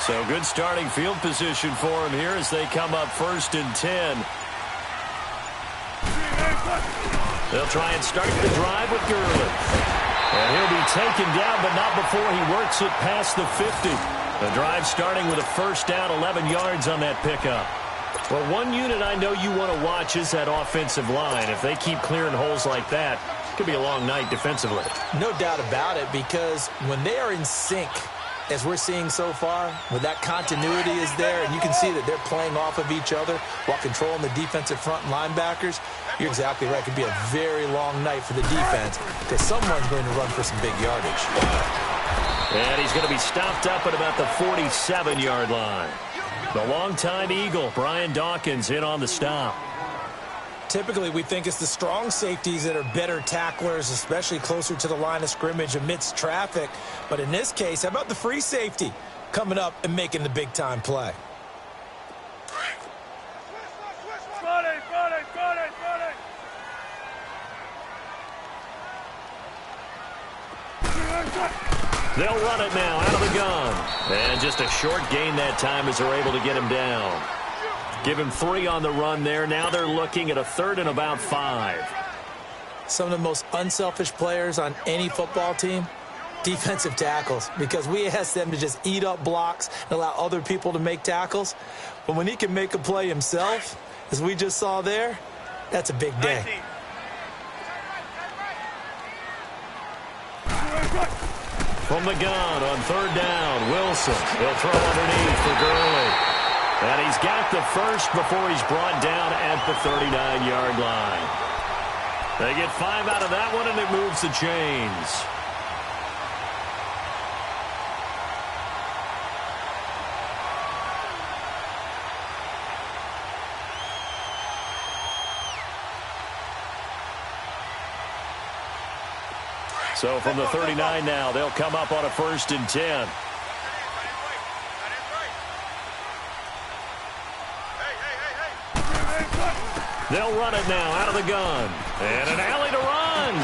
So good starting field position for him here as they come up 1st and 10. They'll try and start the drive with Gurley. And he'll be taken down, but not before he works it past the 50. The drive starting with a first down, 11 yards on that pickup. Well, one unit I know you want to watch is that offensive line. If they keep clearing holes like that, it could be a long night defensively. No doubt about it, because when they are in sync, as we're seeing so far, when that continuity is there, and you can see that they're playing off of each other while controlling the defensive front linebackers, you're exactly right. It could be a very long night for the defense because someone's going to run for some big yardage. And he's going to be stopped up at about the 47-yard line. The longtime Eagle, Brian Dawkins, in on the stop. Typically, we think it's the strong safeties that are better tacklers, especially closer to the line of scrimmage amidst traffic. But in this case, how about the free safety coming up and making the big-time play? They'll run it now out of the gun. And just a short gain that time as they're able to get him down. Give him 3 on the run there. Now they're looking at a 3rd and about 5. Some of the most unselfish players on any football team, defensive tackles, because we ask them to just eat up blocks and allow other people to make tackles. But when he can make a play himself, as we just saw there, that's a big day. From the gun on 3rd down, Wilson. He'll throw underneath for Gurley. And he's got the first before he's brought down at the 39-yard line. They get 5 out of that one, and it moves the chains. So from the 39 now, they'll come up on a 1st and 10. They'll run it now out of the gun. And an alley to run.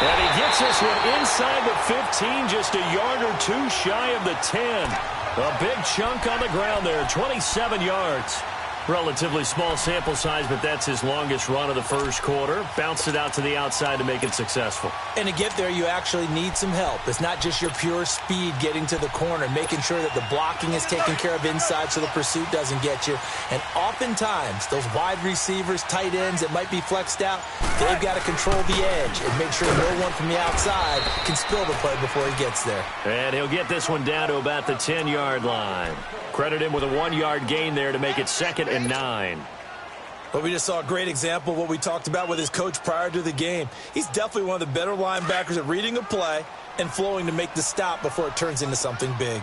And he gets this one inside the 15, just a yard or 2 shy of the 10. A big chunk on the ground there, 27 yards. Relatively small sample size, but that's his longest run of the first quarter. Bounced it out to the outside to make it successful. And to get there, you actually need some help. It's not just your pure speed getting to the corner, making sure that the blocking is taken care of inside so the pursuit doesn't get you. And oftentimes, those wide receivers, tight ends that might be flexed out, they've got to control the edge and make sure no one from the outside can spill the play before he gets there. And he'll get this one down to about the 10-yard line. Credit him with a 1-yard gain there to make it 2nd and 9. But we just saw a great example of what we talked about with his coach prior to the game. He's definitely one of the better linebackers at reading a play and flowing to make the stop before it turns into something big.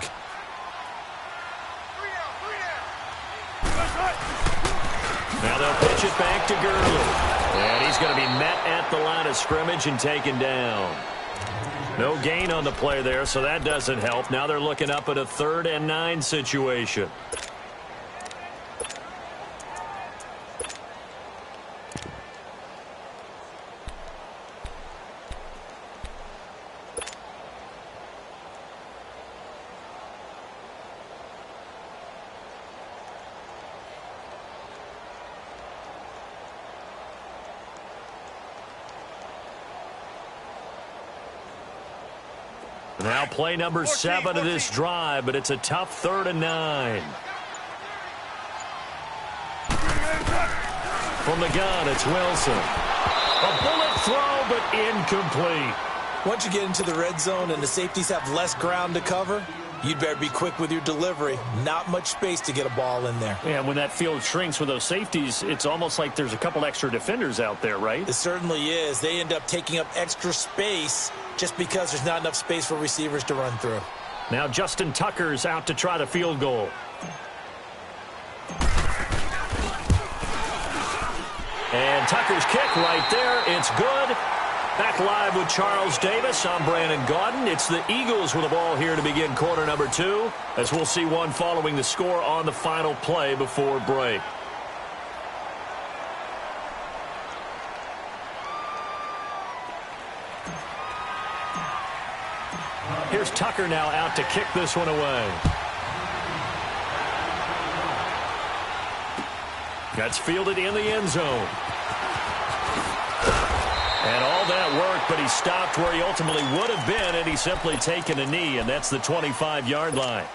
Now they'll pitch it back to Gurley. And he's going to be met at the line of scrimmage and taken down. No gain on the play there, so that doesn't help. Now they're looking up at a 3rd and 9 situation. Now play number 7 of this drive, but it's a tough 3rd and 9. From the gun, it's Wilson. A bullet throw, but incomplete. Once you get into the red zone and the safeties have less ground to cover, you'd better be quick with your delivery. Not much space to get a ball in there. Yeah, when that field shrinks with those safeties, it's almost like there's a couple extra defenders out there, right? It certainly is. They end up taking up extra space just because there's not enough space for receivers to run through. Now Justin Tucker's out to try the field goal. And Tucker's kick right there. It's good. Back live with Charles Davis. I'm Brandon Gaudin. It's the Eagles with the ball here to begin quarter number 2, as we'll see one following the score on the final play before break. Here's Here's Tucker now out to kick this one away. That's fielded in the end zone. And all that work, but he stopped where he ultimately would have been, and he's simply taken a knee, and that's the 25-yard line.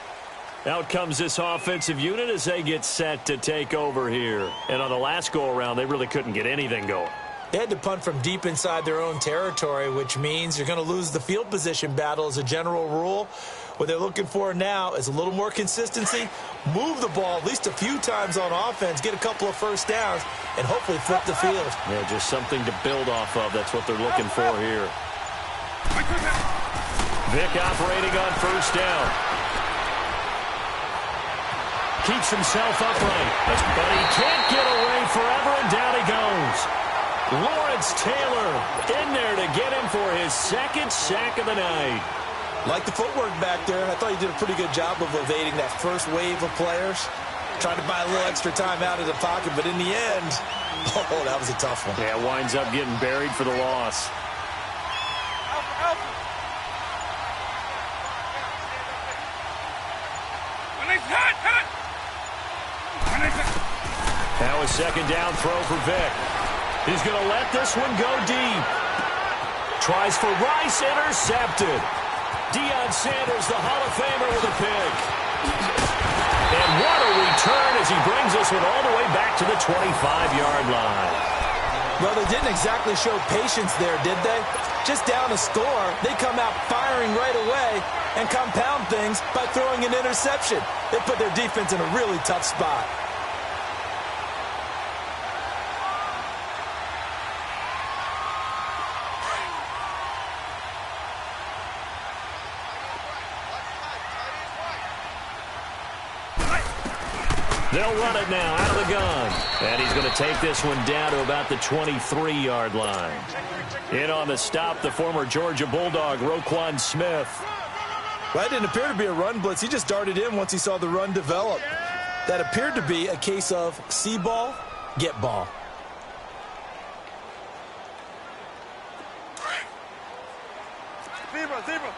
Out comes this offensive unit as they get set to take over here. And on the last go-around, they really couldn't get anything going. They had to punt from deep inside their own territory, which means you're going to lose the field position battle as a general rule. What they're looking for now is a little more consistency, move the ball at least a few times on offense, get a couple of first downs, and hopefully flip the field. Yeah, just something to build off of. That's what they're looking for here. Vic operating on first down. Keeps himself upright, but he can't get away forever, and down he goes. Lawrence Taylor in there to get him for his second sack of the night. Like the footwork back there, I thought he did a pretty good job of evading that first wave of players. Trying to buy a little extra time out of the pocket, but in the end, oh, that was a tough one. Yeah, winds up getting buried for the loss. Now a second down throw for Vic. He's going to let this one go deep. Tries for Rice, intercepted. Deion Sanders, the Hall of Famer, with a pick. And what a return as he brings this one all the way back to the 25-yard line. Well, they didn't exactly show patience there, did they? Just down a score, they come out firing right away and compound things by throwing an interception. They put their defense in a really tough spot. They'll run it now out of the gun. And he's going to take this one down to about the 23-yard line. In on the stop, the former Georgia Bulldog, Roquan Smith. Well, it didn't appear to be a run blitz. He just darted in once he saw the run develop. That appeared to be a case of see ball, get ball. Zebra.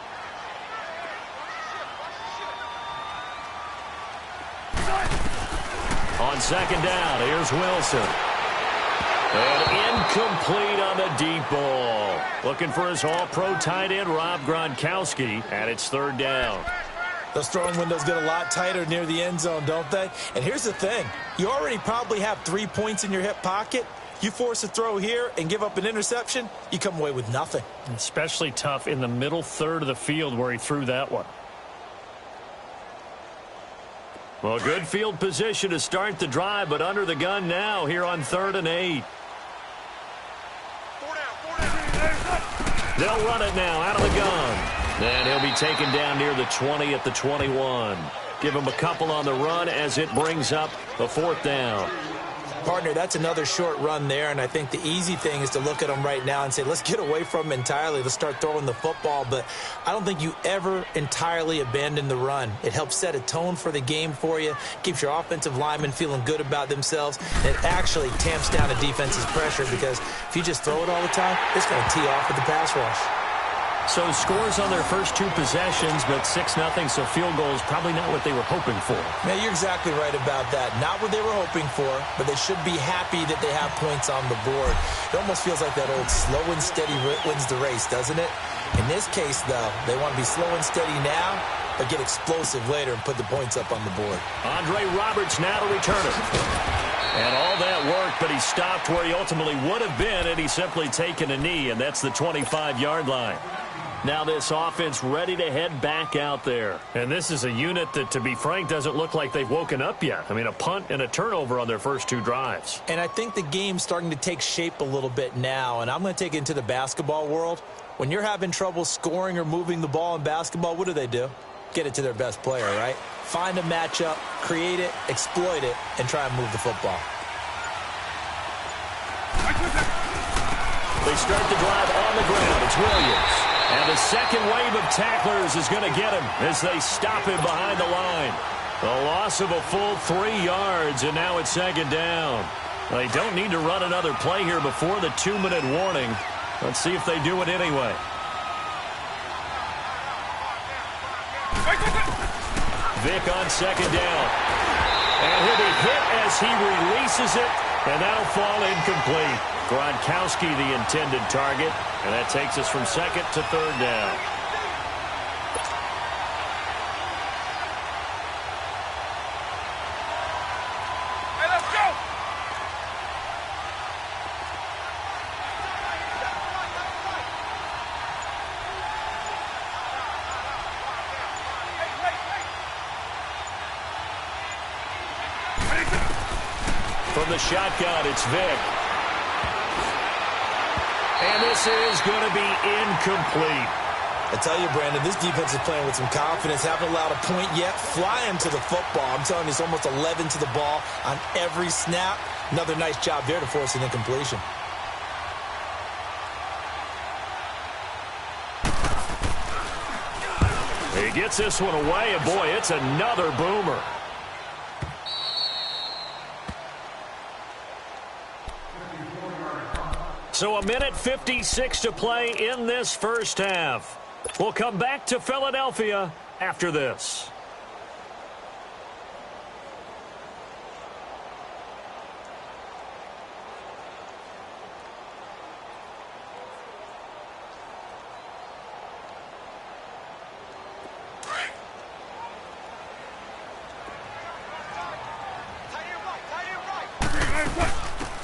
On second down, here's Wilson. And incomplete on the deep ball. Looking for his all-pro tight end, Rob Gronkowski, and it's third down. Those throwing windows get a lot tighter near the end zone, don't they? And here's the thing. You already probably have 3 points in your hip pocket. You force a throw here and give up an interception, you come away with nothing. Especially tough in the middle third of the field where he threw that one. Well, good field position to start the drive, but under the gun now here on 3rd and 8. They'll run it now out of the gun. And he'll be taken down near the 20 at the 21. Give him a couple on the run as it brings up the 4th down. Partner, that's another short run there, and I think the easy thing is to look at him right now and say, let's get away from him entirely. Let's start throwing the football, but I don't think you ever entirely abandon the run. It helps set a tone for the game for you, keeps your offensive linemen feeling good about themselves, and it actually tamps down a defense's pressure because if you just throw it all the time, it's going to tee off with the pass rush. So scores on their first 2 possessions, but 6-0, so field goal is probably not what they were hoping for. Man, you're exactly right about that. Not what they were hoping for, but they should be happy that they have points on the board. It almost feels like that old slow and steady wins the race, doesn't it? In this case, though, they want to be slow and steady now, but get explosive later and put the points up on the board. Andre Roberts now to return it. And all that work, but he stopped where he ultimately would have been, and he's simply taken a knee, and that's the 25-yard line. Now this offense ready to head back out there. And this is a unit that, to be frank, doesn't look like they've woken up yet. I mean, a punt and a turnover on their first 2 drives. And I think the game's starting to take shape a little bit now, and I'm going to take it into the basketball world. When you're having trouble scoring or moving the ball in basketball, what do? Get it to their best player, right? Find a matchup, create it, exploit it, and try and move the football. They start the drive on the ground. It's Williams. And the second wave of tacklers is going to get him as they stop him behind the line. A loss of a full 3 yards, and now it's second down. They don't need to run another play here before the 2-minute warning. Let's see if they do it anyway. Vick on second down. And he'll be hit as he releases it, and that'll fall incomplete. Gronkowski the intended target, and that takes us from second to third down. Hey, let's go! From the shotgun, it's Vick. And this is going to be incomplete. I tell you, Brandon, this defense is playing with some confidence. Haven't allowed a point yet. Flying to the football. I'm telling you, it's almost 11 to the ball on every snap. Another nice job there to force an incompletion. He gets this one away, and boy, it's another boomer. So 1:56 to play in this first half. We'll come back to Philadelphia after this.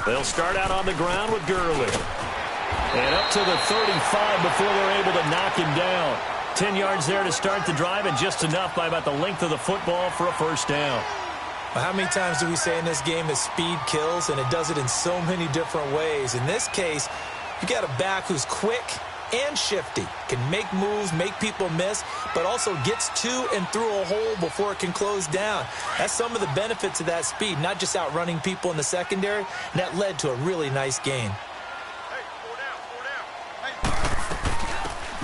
They'll start out on the ground with Gurley. And up to the 35 before they're able to knock him down. 10 yards there to start the drive, and just enough by about the length of the football for a first down. Well, how many times do we say in this game that speed kills, and it does it in so many different ways? In this case, you got a back who's quick and shifty, can make moves, make people miss, but also gets to and through a hole before it can close down. That's some of the benefits of that speed, not just outrunning people in the secondary, and that led to a really nice gain.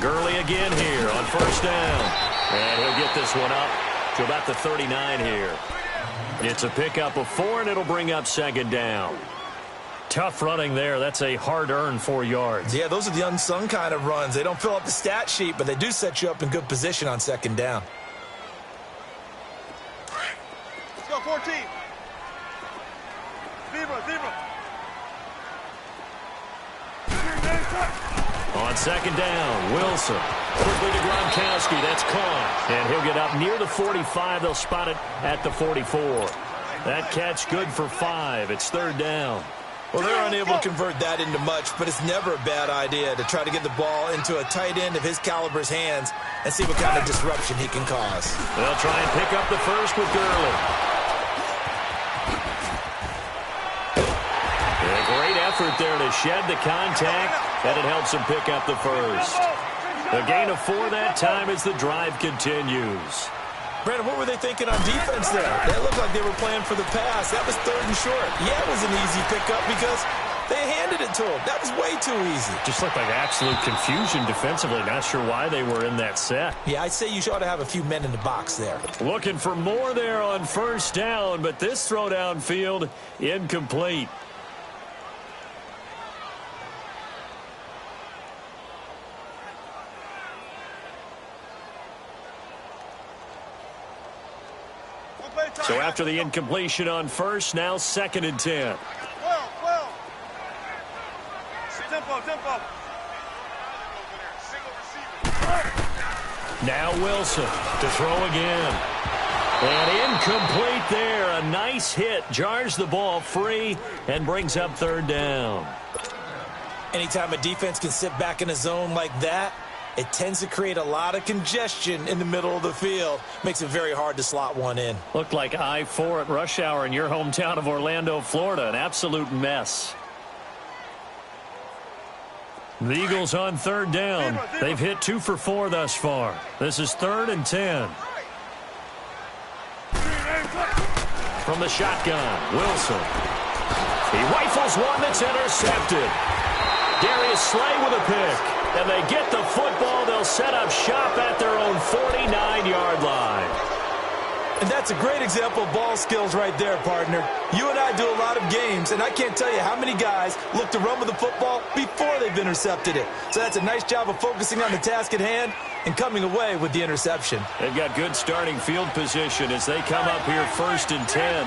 Gurley again here on first down. And he'll get this one up to about the 39 here. It's a pickup of 4, and it'll bring up second down. Tough running there. That's a hard-earned 4 yards. Yeah, those are the unsung kind of runs. They don't fill up the stat sheet, but they do set you up in good position on second down. Let's go, 14. Zebra. On second down, Wilson. Quickly to Gronkowski. That's caught. And he'll get up near the 45. They'll spot it at the 44. That catch good for 5. It's third down. Well, they're unable to convert that into much, but it's never a bad idea to try to get the ball into a tight end of his caliber's hands and see what kind of disruption he can cause. They'll try and pick up the first with Gurley. A great effort there to shed the contact, and it helps him pick up the first. A gain of 4 that time as the drive continues. Brandon, what were they thinking on defense there? That looked like they were playing for the pass. That was third and short. Yeah, it was an easy pickup because they handed it to him. That was way too easy. Just looked like absolute confusion defensively. Not sure why they were in that set. Yeah, I'd say you ought to have a few men in the box there. Looking for more there on first down, but this throw downfield incomplete. So after the incompletion on first, now second and 10. 12. Tempo. Now Wilson to throw again. And incomplete there. A nice hit. Jars the ball free and brings up third down. Anytime a defense can sit back in a zone like that, it tends to create a lot of congestion in the middle of the field. Makes it very hard to slot one in. Looked like I-4 at rush hour in your hometown of Orlando, Florida. An absolute mess. The Eagles on third down. They've hit 2 for 4 thus far. This is third and 10. From the shotgun, Wilson. He rifles one that's intercepted. Darius Slay with a pick. And they get the football. They'll set up shop at their own 49-yard line. And that's a great example of ball skills right there, partner. You and I do a lot of games, and I can't tell you how many guys look to run with the football before they've intercepted it. So that's a nice job of focusing on the task at hand and coming away with the interception. They've got good starting field position as they come up here 1st and 10.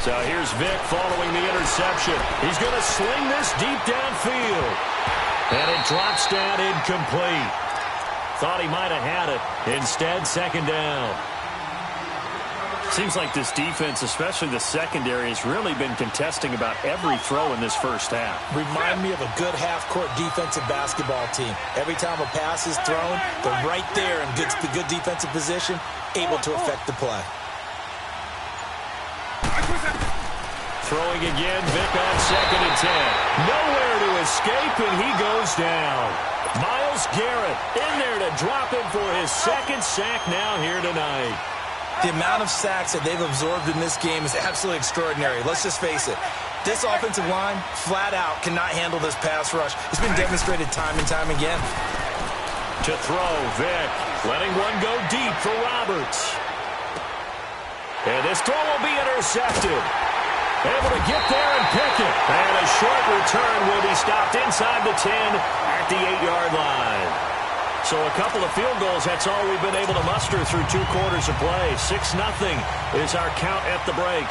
So here's Vick following the interception. He's going to sling this deep downfield. And it drops down incomplete. Thought he might have had it. Instead, 2nd down. Seems like this defense, especially the secondary, has really been contesting about every throw in this first half. Remind me of a good half-court defensive basketball team. Every time a pass is thrown, they're right there in good defensive position, able to affect the play. Throwing again, Vick on 2nd and 10. Nowhere to escape, and he goes down. Myles Garrett in there to drop him for his 2nd sack now here tonight. The amount of sacks that they've absorbed in this game is absolutely extraordinary. Let's just face it. This offensive line, flat out, cannot handle this pass rush. It's been demonstrated time and time again. To throw, Vick letting one go deep for Roberts. And this throw will be intercepted. Able to get there and pick it. And a short return will be stopped inside the 10 at the 8-yard line. So a couple of field goals, that's all we've been able to muster through 2 quarters of play. 6-0 is our count at the break.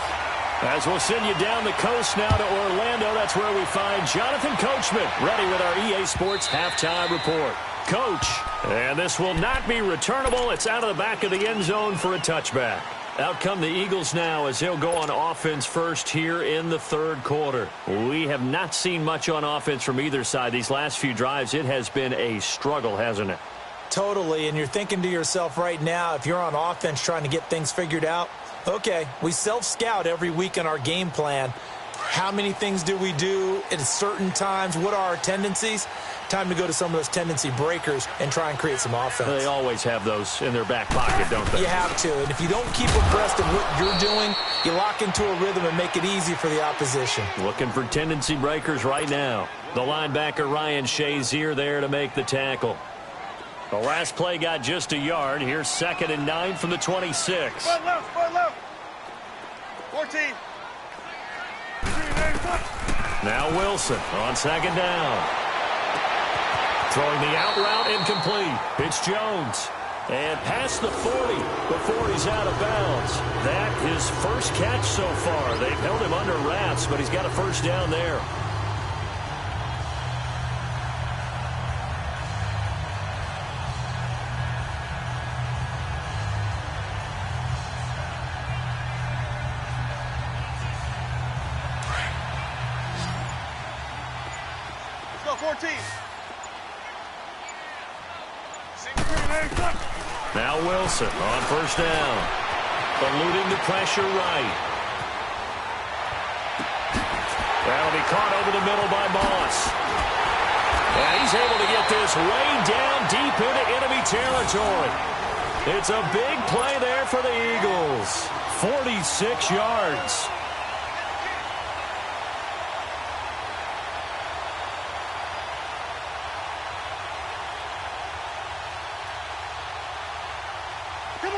As we'll send you down the coast now to Orlando, that's where we find Jonathan Coachman, ready with our EA Sports Halftime Report. Coach, and this will not be returnable. It's out of the back of the end zone for a touchback. Out come the Eagles now as they'll go on offense first here in the 3rd quarter. We have not seen much on offense from either side. These last few drives, it has been a struggle, hasn't it? Totally, and you're thinking to yourself right now, if you're on offense trying to get things figured out, okay, we self-scout every week in our game plan. How many things do we do at certain times? What are our tendencies? Time to go to some of those tendency breakers and try and create some offense. They always have those in their back pocket, don't they? You have to, and if you don't keep abreast of what you're doing, you lock into a rhythm and make it easy for the opposition. Looking for tendency breakers right now. The linebacker Ryan Shazier there to make the tackle. The last play got just a yard. Here's 2nd and 9 from the 26. Spot left. 14. Now Wilson on 2nd down. Throwing the out route incomplete. It's Jones. And past the 40 before he's out of bounds. That his first catch so far. They've held him under wraps, but he's got a 1st down there. Let's go 14. Now Wilson on 1st down. Eluding the pressure right. That'll be caught over the middle by Moss. And he's able to get this way down deep into enemy territory. It's a big play there for the Eagles. 46 yards.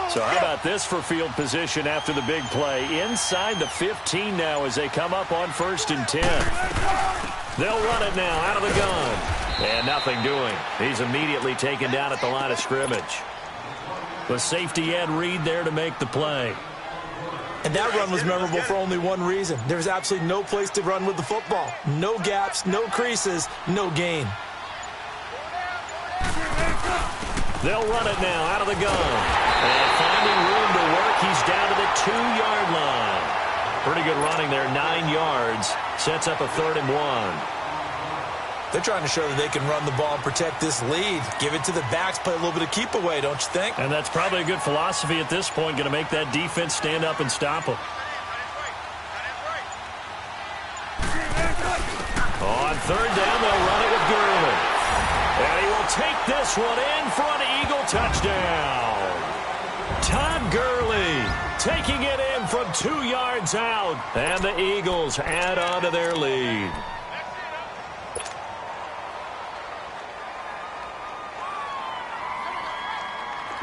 So how about this for field position after the big play? Inside the 15 now as they come up on 1st and 10. They'll run it now out of the gun. And nothing doing. He's immediately taken down at the line of scrimmage. The safety Ed Reed there to make the play. And that run was memorable for only one reason. There's absolutely no place to run with the football. No gaps, no creases, no gain. They'll run it now out of the gun. And finding room to work, he's down to the 2-yard line. Pretty good running there, 9 yards. Sets up a 3rd and 1. They're trying to show that they can run the ball and protect this lead. Give it to the backs, play a little bit of keep away, don't you think? And that's probably a good philosophy at this point, going to make that defense stand up and stop them. On 3rd down, they'll run it with Gurley. And he will take this one in for an Eagle touchdown. Todd Gurley taking it in from 2 yards out. And the Eagles add on to their lead.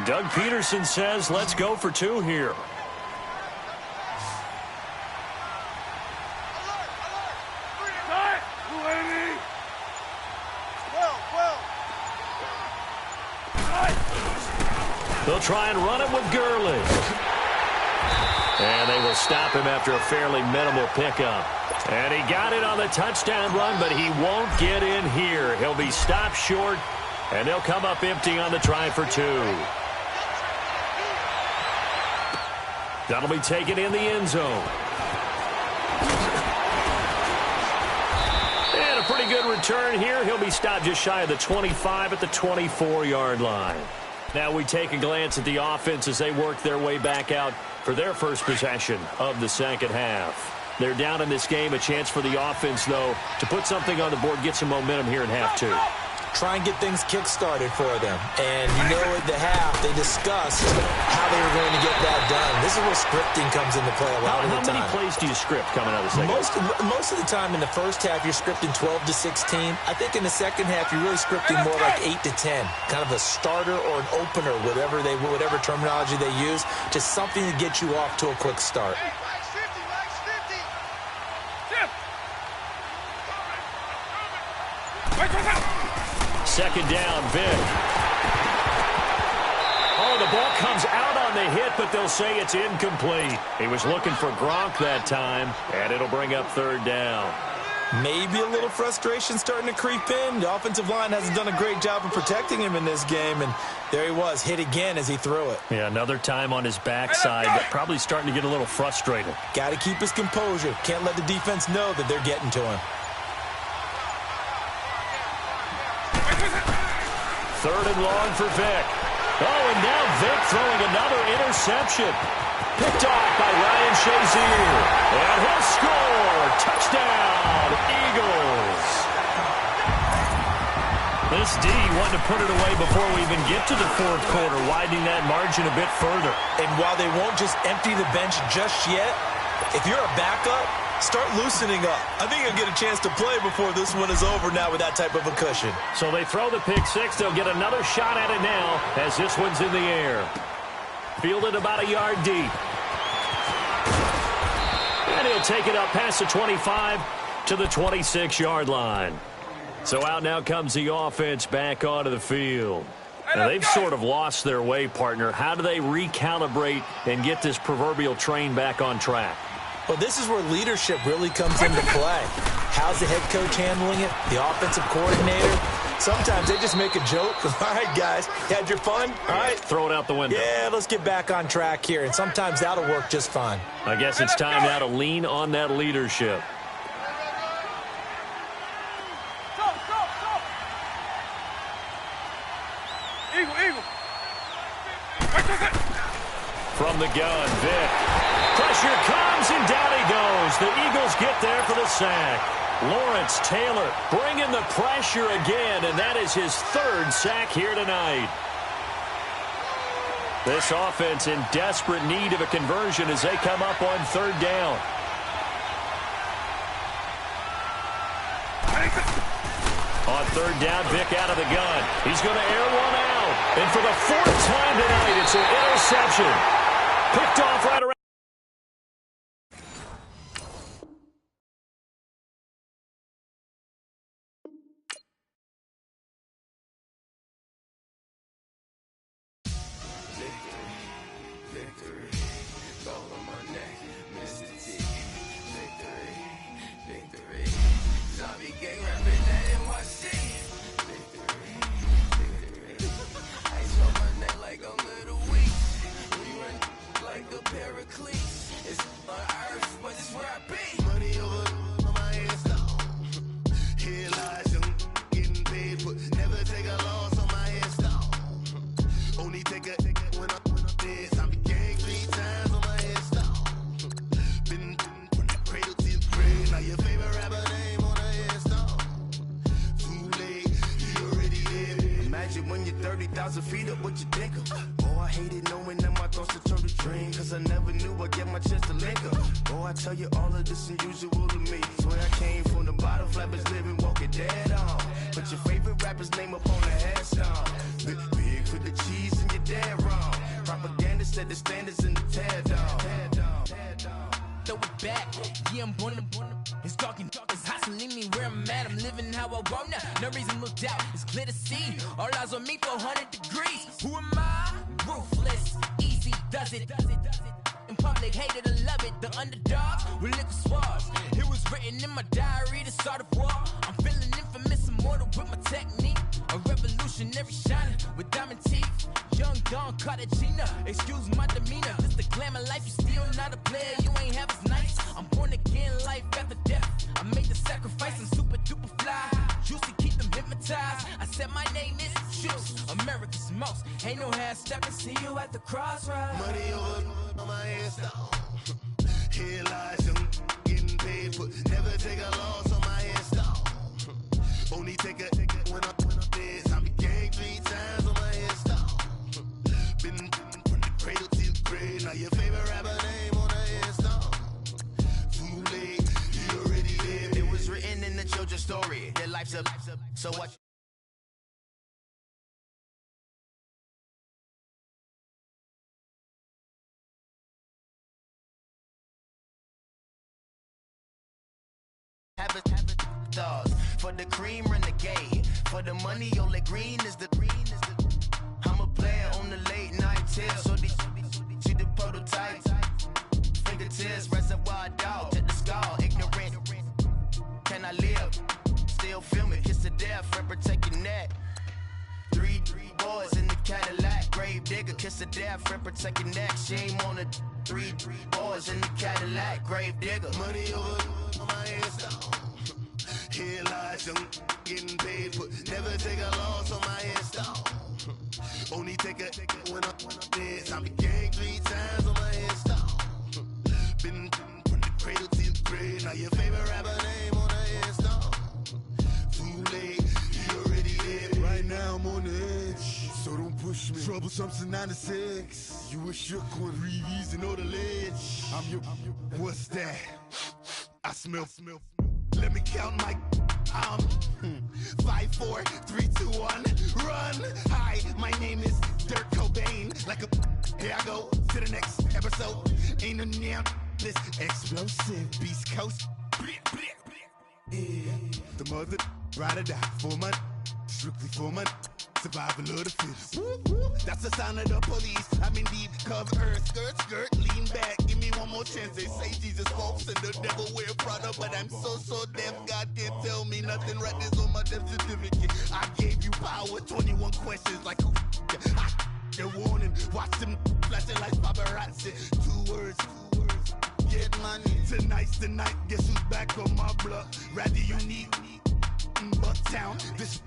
Doug Peterson says, let's go for 2 here. They'll try and run it with Gurley. And they will stop him after a fairly minimal pickup. And he got it on the touchdown run, but he won't get in here. He'll be stopped short, and they'll come up empty on the try for 2. That'll be taken in the end zone. And a pretty good return here. He'll be stopped just shy of the 25 at the 24-yard line. Now we take a glance at the offense as they work their way back out for their first possession of the second half. They're down in this game. A chance for the offense, though, to put something on the board, get some momentum here in half 2. Try and get things kick-started for them. And you know at the half, they discussed how they were going to get that done. This is where scripting comes into play a lot of the time. How many plays do you script coming out of the second half? Most of the time in the first half, you're scripting 12 to 16. I think in the second half, you're really scripting more like 8 to 10. Kind of a starter or an opener, whatever terminology they use, just something to get you off to a quick start. Second down, Vic. Oh, the ball comes out on the hit, but they'll say it's incomplete. He was looking for Gronk that time, and it'll bring up third down. Maybe a little frustration starting to creep in. The offensive line hasn't done a great job of protecting him in this game, and there he was, hit again as he threw it. Yeah, another time on his backside, but probably starting to get a little frustrated. Got to keep his composure. Can't let the defense know that they're getting to him. Third and long for Vic. Oh, and now Vic throwing another interception. Picked off by Ryan Shazier. And he'll score. Touchdown, Eagles. This D wanted to put it away before we even get to the fourth quarter, widening that margin a bit further. And while they won't just empty the bench just yet, if you're a backup, start loosening up. I think you'll get a chance to play before this one is over now with that type of a cushion. So they throw the pick six. They'll get another shot at it now as this one's in the air. Fielded about a yard deep. And he'll take it up past the 25 to the 26-yard line. So out now comes the offense back onto the field. Now they've sort of lost their way, partner. How do they recalibrate and get this proverbial train back on track? Well, this is where leadership really comes into play. How's the head coach handling it? The offensive coordinator? Sometimes they just make a joke. All right, guys, you had your fun? All right. Throw it out the window. Yeah, let's get back on track here. And sometimes that'll work just fine. I guess it's time now to lean on that leadership. From the gun, Vic. Pressure comes, and down he goes. The Eagles get there for the sack. Lawrence Taylor bringing the pressure again, and that is his third sack here tonight. This offense in desperate need of a conversion as they come up on third down. On third down, Vic out of the gun. He's going to air one out. And for the fourth time tonight, it's an interception. Picked off right around. No reason look doubt, it's clear to see. All eyes on me, 400 degrees. Who am I? Ruthless. does it. In public, hated or love it. The underdogs with liquor swabs. It was written in my diary to start a war. I'm feeling infamous, immortal with my technique. A revolutionary shining with diamond teeth. Young Don Cartagena, excuse my demeanor. This the glamour life, you still not a player. You ain't half as nice. I'm born again, life after death. I made the sacrifice, I'm super duper fly. Used to keep them hypnotized. I said my name is Juice, America's most. Ain't no half stepping. See you at the crossroads. Money over on my headstone. Here lies young, getting paid, but never take a loss on my headstone. Only take a when I'm dead. I be gang 3 times on my headstone. Been from the cradle to the grave. Now your favorite rapper name on the headstone. Too late, you already lived. It was written in the children's story. Their life's up, so what? Have a dogs for the cream renegade. For the money, only green is the. I'm a player on the late night tip. So they see the prototype. Fingertips, reservoir dog to the skull. Ignorant. Can I live? Still film it. Kiss to death, friend, protect your neck. Three boys in the Cadillac. Grave digger, kiss to death, friend, protect your neck. Shame on the three boys in the Cadillac. Grave digger. Money over on my headstone. Here lies young, getting paid, but never take a loss on my headstone. Only take a when I'm dead. I be gang 3 times on my headstone. Been from the cradle to the grave. Now your favorite rapper name on the headstone. Too late, you already lived. Right now I'm on the edge, so don't push me. Troublesome to 96. You a shook one, Reeves and all the ledge. I'm your. What's that? I smell. Let me count my 5, 4, 3, 2, 1, run. Hi, my name is Dirk Cobain. Like a here I go to the next episode. Ain't no damn this explosive Beast Coast. Yeah. The mother ride or die for my strictly for my survival of the fittest. That's the sound of the police. I'm indeed cover earth, skirt, lean back. Give me one more chance. They say Jesus walks and the devil wear Prada, but I'm so deaf. God can't tell me nothing. Right this on my death certificate. I gave you power. 21 questions like who? They're warning. Watch them flashing like paparazzi. 2 words. Get money. Tonight's the night. Guess who's back on my block? Rather unique. Bucktown. This.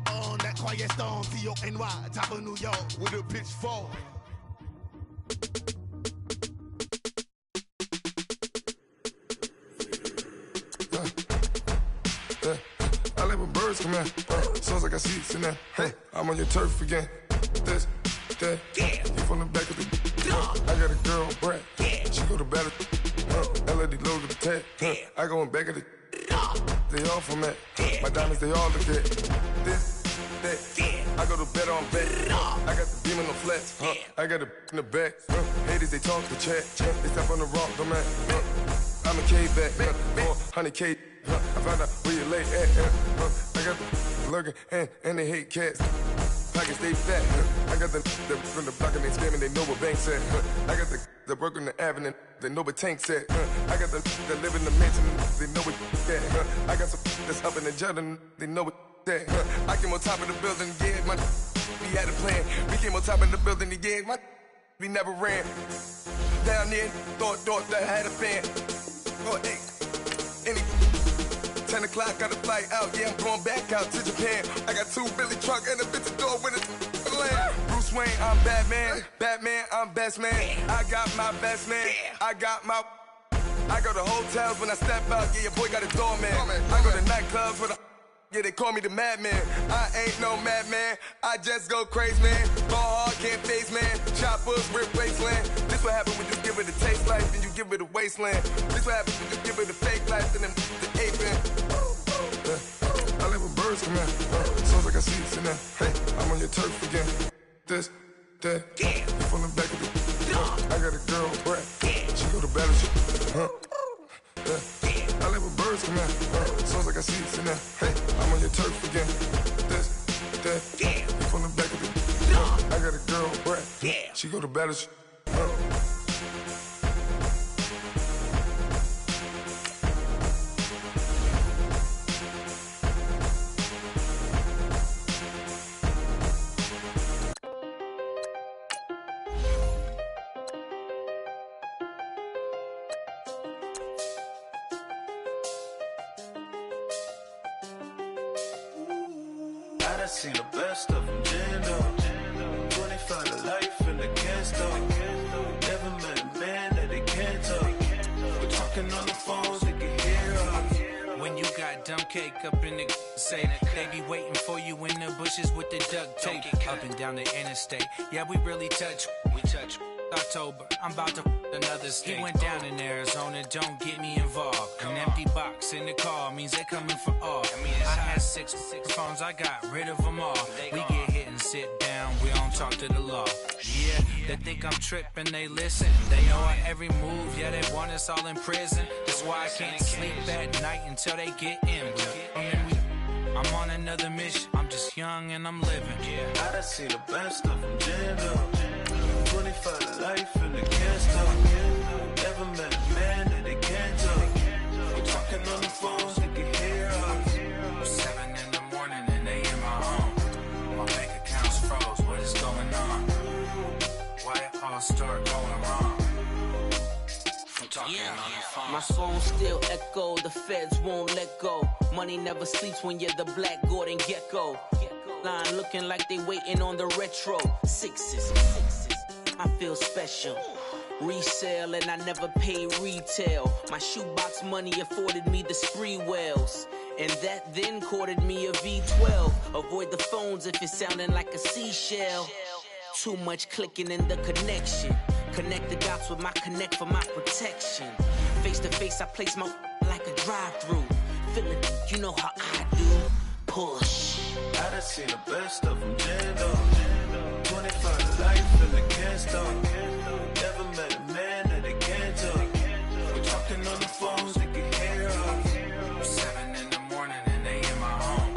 On that quiet storm, T-O-N-Y, top of New York, with a pitchfork. I like when birds come in. Sounds like I seats in there. Hey, I'm on your turf again. This, that, you from the back of the. I got a girl, Brad. She go to battle. LED logo the tag. I go in back of the. They all from that. My diamonds, they all look at. This, that. I go to bed on bed. I got the beam on the flats. I got it in the back. Haters, they talk to chat. They step on the rock, I'm at. I'm a K-back. 400K. I found out where you lay at. I got the lurking and they hate cats. Pockets, they fat. I got the from the block and they scamming, they know what banks at. I got the work on the avenue, they know what tanks at. I got the that live in the mansion, they know what that. I got some that's up in the Jordan, they know what that. I came on top of the building, yeah, my we had a plan. We came on top of the building, yeah, my we never ran. Down there, thought that I had a fan. Oh, hey, any 10 o'clock, got a flight out, yeah, I'm going back out to Japan. I got 2 Billy truck and a bitch door with a land. Bruce Wayne, I'm Batman. Batman, I'm best man. I got my best man. I got my. I go to hotels when I step out, yeah, your boy got a doorman. I go to nightclubs with a. Yeah, they call me the madman. I ain't no madman. I just go crazy, man. Ball hard, can't face, man. Choppers, rip wasteland. This what happen when you give it a taste life, then you give it a wasteland. This what happen when you give it a fake life, and then the ape in. I live with birds come in. Sounds like I seats in there. Hey, I'm on your turf again. This, that, you from the back of the. I got a girl, Brad. She go to battle shit. I live with birds come in. Sounds like I seats in there. Hey, I'm on your turf again. This, that, you from the back of the. I got a girl, Brad. She go to battle shit. I seen the best of them, Jando. 25 to life in the can't never met a man that they can't talk. We're talking on the phones, they can hear us. When you got dumb cake up in the say they be waiting for you in the bushes with the duct tape up and down the interstate. Yeah, we really touch. We touch. October, I'm about to another state. He went down in Arizona, don't get me involved. An empty box in the car means they coming for all. I had six phones, I got rid of them all. We get hit and sit down, we don't talk to the law. Yeah, they think I'm tripping, they listen. They know our every move, yeah, they want us all in prison. That's why I can't sleep at night until they get in. I'm on another mission, I'm just young and I'm living. I done seen the best of them, Jando. 25 to life in the can't stop. Never met a man that they can't talk. We're talking on the phones, they can hear us. 7 in the morning and they in my home. My bank account's froze, what is going on? Why it all start going wrong? From talking on the phone. My phone still echo, the feds won't let go. Money never sleeps when you're the Black Gordon Gecko. Line looking like they waiting on the retro. Sixes. I feel special. Resale and I never pay retail. My shoebox money afforded me the spree wells. And that then courted me a V12. Avoid the phones if it's sounding like a seashell. Too much clicking in the connection. Connect the dots with my connect for my protection. Face to face I place my like a drive-through. Feel it, you know how I do. Push. I done seen the best of them, Jando. 25 to life in the can't stop. Never met a man that they can't talk. We're talking on the phones, they can hear us. 7 in the morning and they in my home.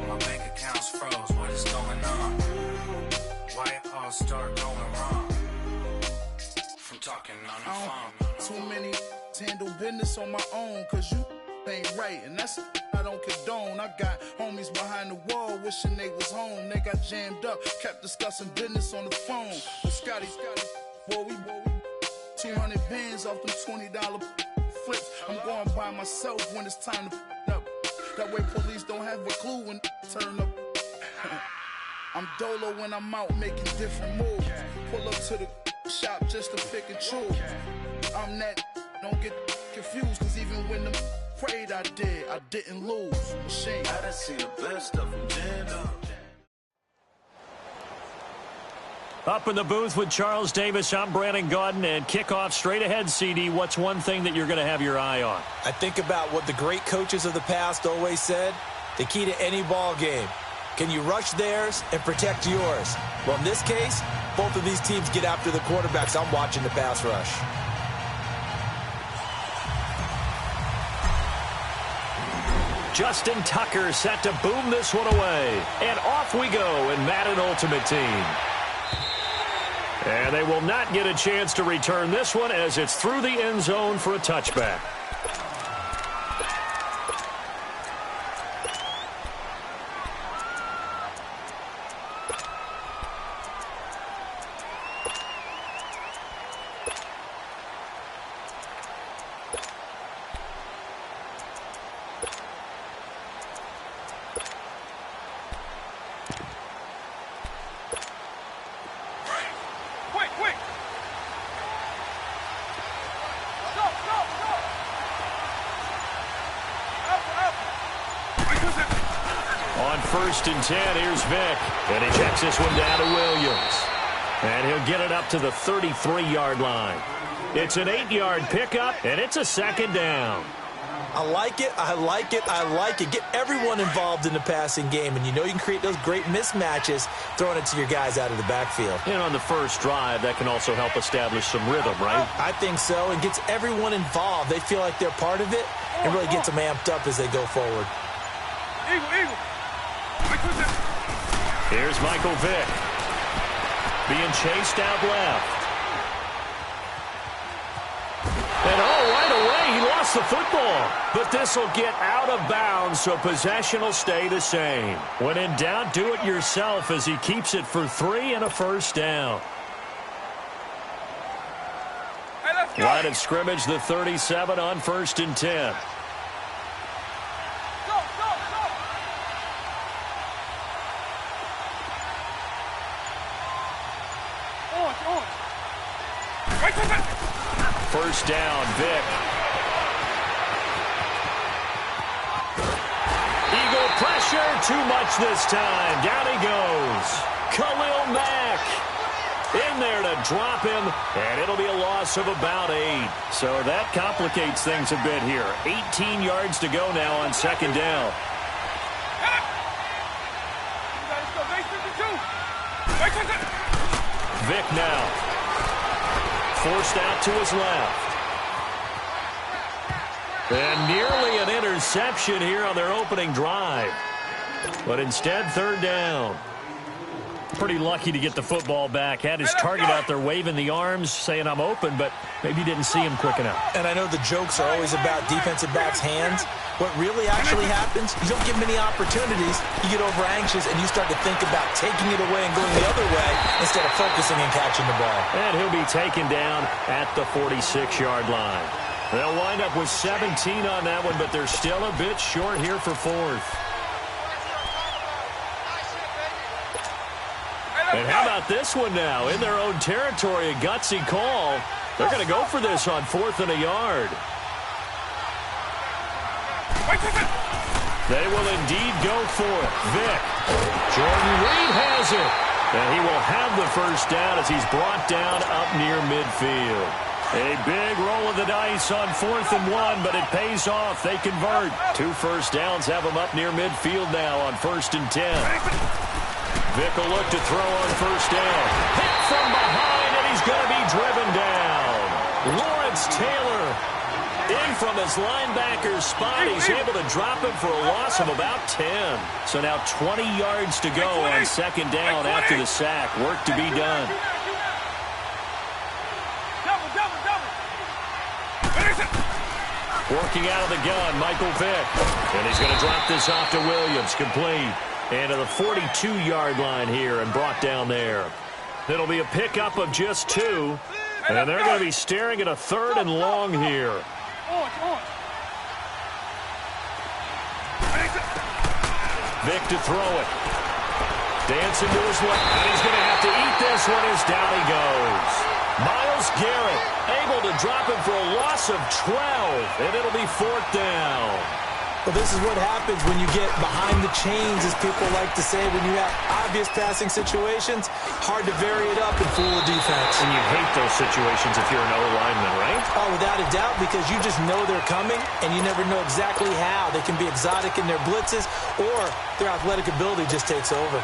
My bank account's froze, what is going on? Why it all start going wrong? From talking on the phone. Too many handle business on my own, cause you ain't right, and that's I don't condone. I got homies behind the wall wishing they was home. They got jammed up, kept discussing business on the phone. With Scotty, boy, we 200 bands off them $20 flips. I'm going by myself when it's time to up. That way police don't have a clue when turn up. I'm dolo when I'm out making different moves. Pull up to the shop just to pick and choose. I'm that, don't get confused, cause even when the prayed I didn't lose. Machine. I done seen the best of them, Jando. Up in the booth with Charles Davis, I'm Brandon Gaudin, and kickoff straight ahead, CD. What's one thing that you're going to have your eye on? I think about what the great coaches of the past always said. The key to any ball game. Can you rush theirs and protect yours? Well, in this case, both of these teams get after the quarterbacks. I'm watching the pass rush. Justin Tucker set to boom this one away. And off we go in Madden Ultimate Team. And they will not get a chance to return this one as it's through the end zone for a touchback. On 1st and 10, here's Vick. And he checks this one down to Williams. And he'll get it up to the 33-yard line. It's an 8-yard pickup, and it's a second down. I like it, I like it, I like it. Get everyone involved in the passing game, and you know you can create those great mismatches throwing it to your guys out of the backfield. And on the first drive, that can also help establish some rhythm, right? I think so, and gets everyone involved. They feel like they're part of it, and really gets them amped up as they go forward. Eagle. Here's Michael Vick. Being chased out left. And right away, he lost the football. But this will get out of bounds, so possession will stay the same. When in doubt, do it yourself as he keeps it for 3 and a first down. Line of scrimmage, the 37 on 1st and 10. First down, Vic. Eagle pressure, too much this time. Down he goes. Khalil Mack in there to drop him, and it'll be a loss of about 8. So that complicates things a bit here. 18 yards to go now on 2nd down. Vic now. Forced out to his left. And nearly an interception here on their opening drive. But instead, 3rd down. Pretty lucky to get the football back. Had his target out there waving the arms, saying I'm open, but maybe didn't see him quick enough. And I know the jokes are always about defensive backs' hands. What really actually happens, you don't get many opportunities. You get over anxious, and you start to think about taking it away and going the other way instead of focusing and catching the ball. And he'll be taken down at the 46-yard line. They'll wind up with 17 on that one, but they're still a bit short here for 4th. And how about this one now? In their own territory, a gutsy call. They're going to go for this on 4th and a yard. They will indeed go for it. Vic. Jordan Reed has it. And he will have the first down as he's brought down up near midfield. A big roll of the dice on 4th and 1, but it pays off. They convert. 2 first downs have them up near midfield now on 1st and 10. Vic will look to throw on 1st down. Hit from behind, and he's going to be driven down. Lawrence Taylor in from his linebacker spot. He's able to drop him for a loss of about 10. So now 20 yards to go on 2nd down after the sack. Work to be done. Working out of the gun, Michael Vick. And he's going to drop this off to Williams. Complete. And to the 42-yard line here and brought down there. It'll be a pickup of just 2. And they're going to be staring at a 3rd and long here. Vic to throw it. Dancing to his left. And he's going to have to eat this one as down he goes. Myles Garrett able to drop him for a loss of 12. And it'll be 4th down. Well, this is what happens when you get behind the chains, as people like to say. When you have obvious passing situations, hard to vary it up and fool the defense. And you hate those situations if you're an O-lineman, right? Oh, without a doubt, because you just know they're coming, and you never know exactly how. They can be exotic in their blitzes, or their athletic ability just takes over.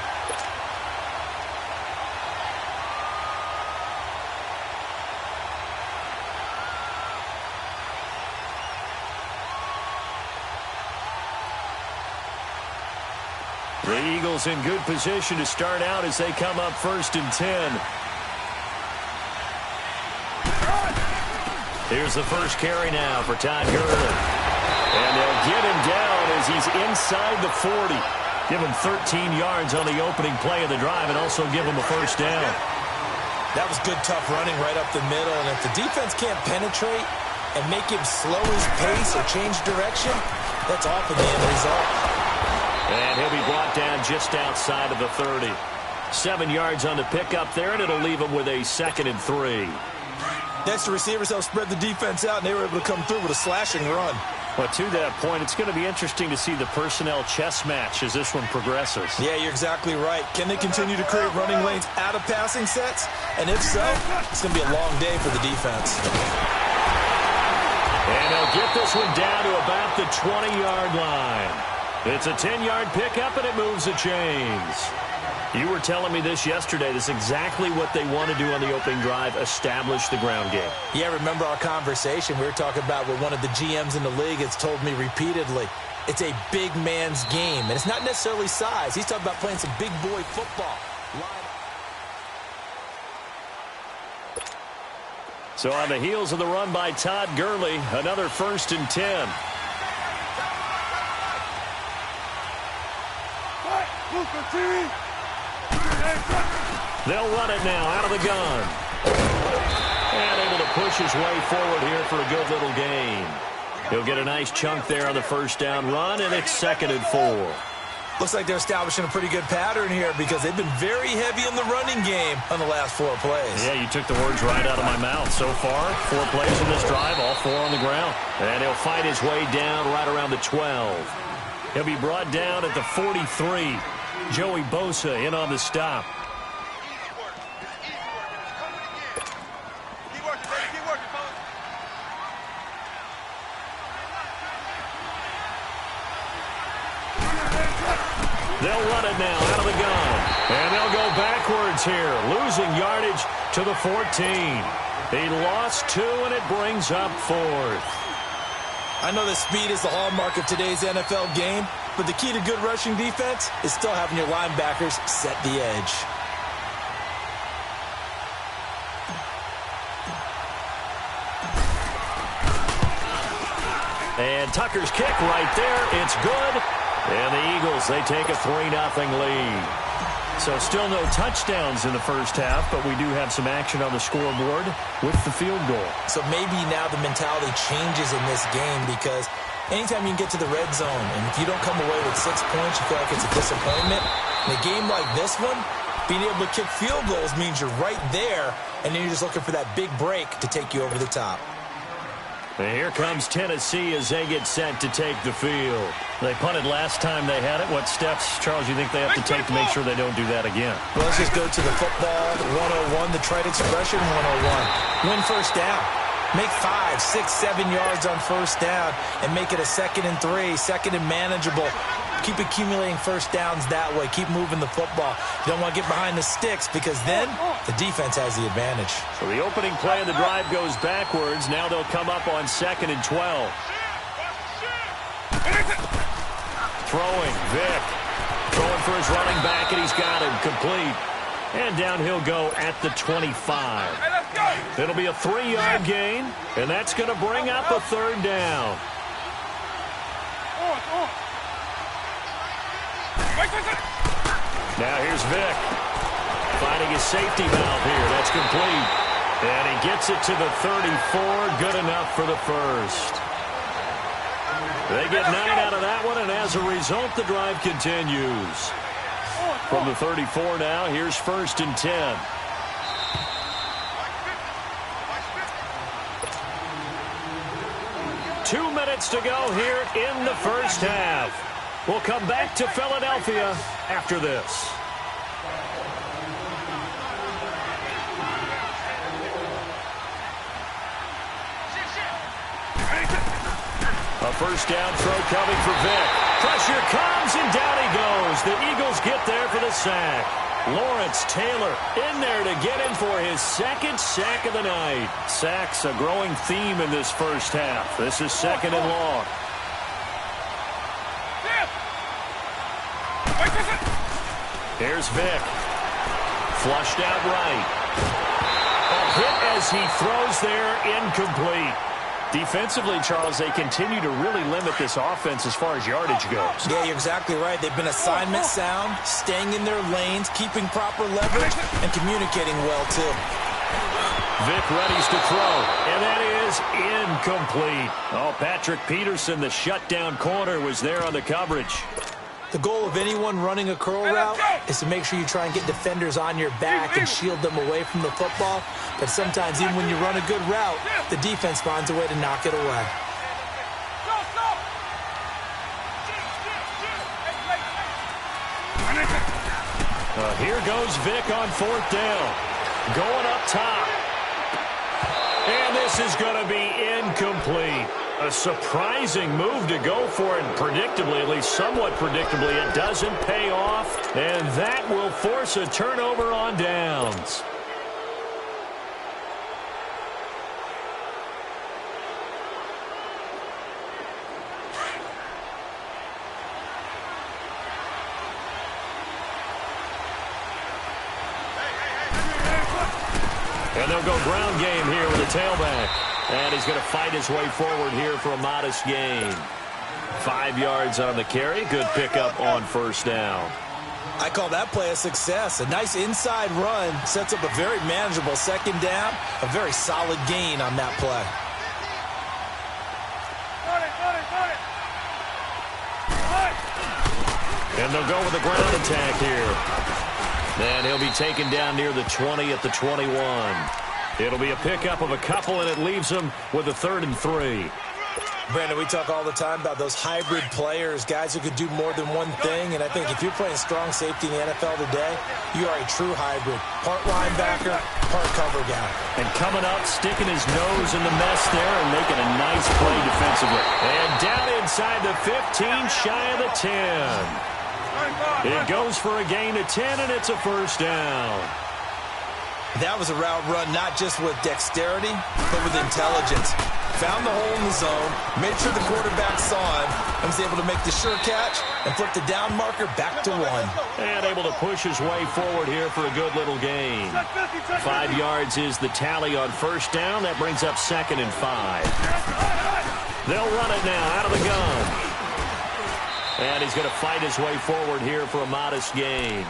The Eagles in good position to start out as they come up 1st and 10. Here's the first carry now for Todd Gurley. And they'll get him down as he's inside the 40. Give him 13 yards on the opening play of the drive and also give him a first down. That was good, tough running right up the middle. And if the defense can't penetrate and make him slow his pace or change direction, that's often the end result. And he'll be brought down just outside of the 30. 7 yards on the pickup there, and it'll leave him with a 2nd and 3. Next, the receivers helped spread the defense out, and they were able to come through with a slashing run. Well, to that point, it's going to be interesting to see the personnel chess match as this one progresses. Yeah, you're exactly right. Can they continue to create running lanes out of passing sets? And if so, it's going to be a long day for the defense. And they'll get this one down to about the 20-yard line. It's a 10-yard pickup, and it moves the chains. You were telling me this yesterday. This is exactly what they want to do on the opening drive, establish the ground game. Yeah, remember our conversation? We were talking about what one of the GMs in the league has told me repeatedly. It's a big man's game, and it's not necessarily size. He's talking about playing some big boy football. So on the heels of the run by Todd Gurley, another 1st and 10. They'll run it now out of the gun. And able to push his way forward here for a good little gain. He'll get a nice chunk there on the 1st down run, and it's 2nd and 4. Looks like they're establishing a pretty good pattern here because they've been very heavy in the running game on the last 4 plays. Yeah, you took the words right out of my mouth. So far, 4 plays in this drive, all 4 on the ground. And he'll fight his way down right around the 12. He'll be brought down at the 43. Joey Bosa in on the stop. They'll run it now out of the gun. And they'll go backwards here, losing yardage to the 14. He lost 2, and it brings up 4th. I know that speed is the hallmark of today's NFL game, but the key to good rushing defense is still having your linebackers set the edge. And Tucker's kick right there. It's good. And the Eagles, they take a 3-0 lead. So still no touchdowns in the first half, but we do have some action on the scoreboard with the field goal. So maybe now the mentality changes in this game because anytime you can get to the red zone, and if you don't come away with 6 points, you feel like it's a disappointment. In a game like this one, being able to kick field goals means you're right there, and then you're just looking for that big break to take you over the top. And here comes Tennessee as they get set to take the field. They punted last time they had it. What steps, Charles, you think they have to take to make sure they don't do that again? Well, let's just go to the football 101, the trite expression 101. Win 1st down. Make 5, 6, 7 yards on 1st down and make it a 2nd and 3, 2nd and manageable. Keep accumulating 1st downs that way. Keep moving the football. You don't want to get behind the sticks because then the defense has the advantage. So the opening play of the drive goes backwards. Now they'll come up on 2nd and 12. Throwing, Vick. Throwing for his running back, and he's got him complete. And down he'll go at the 25. It'll be a 3-yard gain, and that's going to bring up a 3rd down. Now here's Vick. Finding his safety valve here. That's complete. And he gets it to the 34. Good enough for the 1st. They get 9 out of that one, and as a result, the drive continues. From the 34 now, here's 1st and 10. Two minutes to go here in the first half. We'll come back to Philadelphia after this. A 1st down throw coming for Vick. Pressure comes, and down he goes. The Eagles get there for the sack. Lawrence Taylor in there to get him for his 2nd sack of the night. Sacks a growing theme in this first half. This is 2nd and long. Here's Vick. Flushed out right. A hit as he throws there, incomplete. Defensively, Charles, they continue to really limit this offense as far as yardage goes. Yeah, you're exactly right. They've been assignment sound, staying in their lanes, keeping proper leverage, and communicating well, too. Vick readies to throw, and that is incomplete. Oh, Patrick Peterson, the shutdown corner, was there on the coverage. The goal of anyone running a curl route is to make sure you try and get defenders on your back and shield them away from the football. But sometimes, even when you run a good route, the defense finds a way to knock it away. Here goes Vick on 4th down. Going up top. And this is going to be incomplete. A surprising move to go for it, and predictably, at least somewhat predictably, it doesn't pay off, and that will force a turnover on downs. And they'll go ground game here with a tailback. And he's going to fight his way forward here for a modest gain. 5 yards on the carry. Good pickup on first down. I call that play a success. A nice inside run sets up a very manageable second down. A very solid gain on that play. And they'll go with a ground attack here. And he'll be taken down near the 20 at the 21. It'll be a pickup of a couple, and it leaves him with a 3rd and 3. Brandon, we talk all the time about those hybrid players, guys who could do more than one thing. And I think if you're playing strong safety in the NFL today, you are a true hybrid. Part linebacker, part cover guy. And coming up, sticking his nose in the mess there and making a nice play defensively. And down inside the 15, shy of the 10. It goes for a gain of 10, and it's a first down. That was a route run not just with dexterity, but with intelligence. Found the hole in the zone, made sure the quarterback saw him, and was able to make the sure catch and flip the down marker back to 1. And able to push his way forward here for a good little gain. 5 yards is the tally on first down. That brings up 2nd and 5. They'll run it now out of the gun. And he's going to fight his way forward here for a modest gain.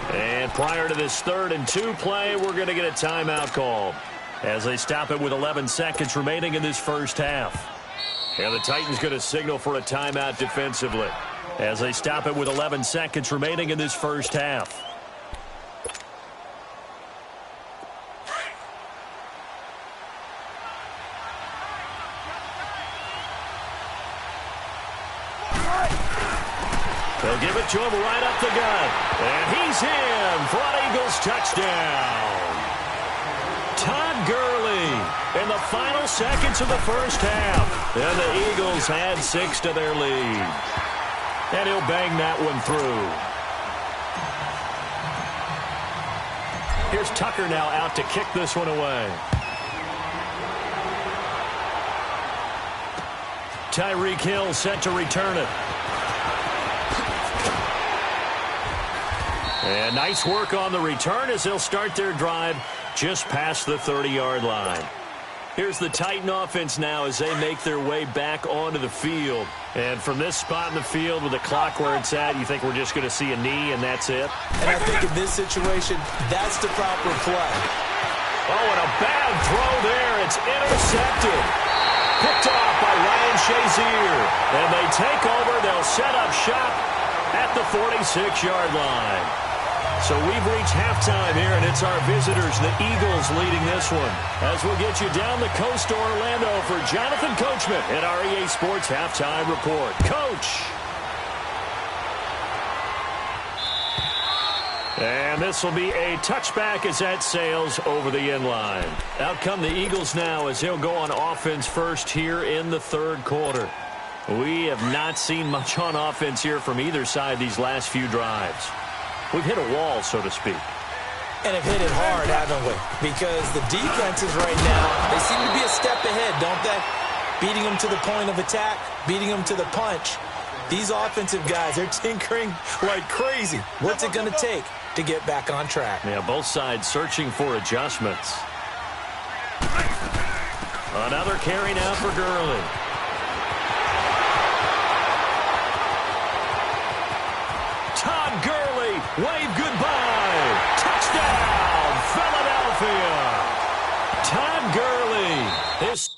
And prior to this 3rd and 2 play, we're going to get a timeout called as they stop it with 11 seconds remaining in this first half. And the Titans going to signal for a timeout defensively as they stop it with 11 seconds remaining in this first half. They'll give it to him right up the gut. And he's in for an Eagles touchdown. Todd Gurley in the final seconds of the first half. And the Eagles add 6 to their lead. And he'll bang that one through. Here's Tucker now out to kick this one away. Tyreek Hill set to return it. And nice work on the return as they'll start their drive just past the 30-yard line. Here's the Titan offense now as they make their way back onto the field. And from this spot in the field with the clock where it's at, you think we're just going to see a knee and that's it? And I think in this situation, that's the proper play. Oh, and a bad throw there. It's intercepted. Picked off by Ryan Shazier. And they take over. They'll set up shop at the 46-yard line. So we've reached halftime here, and it's our visitors, the Eagles, leading this one. As we'll get you down the coast to Orlando for Jonathan Coachman at our EA Sports Halftime Report. Coach! And this will be a touchback as that sails over the end line. Out come the Eagles now as they'll go on offense first here in the third quarter. We have not seen much on offense here from either side these last few drives. We've hit a wall, so to speak. And have hit it hard, haven't we? Because the defenses right now, they seem to be a step ahead, don't they? Beating them to the point of attack, beating them to the punch. These offensive guys, they're tinkering like crazy. What's it going to take to get back on track? Yeah, both sides searching for adjustments. Another carry now for Gurley. Todd Gurley, wave goodbye. Touchdown, Philadelphia. Todd Gurley is...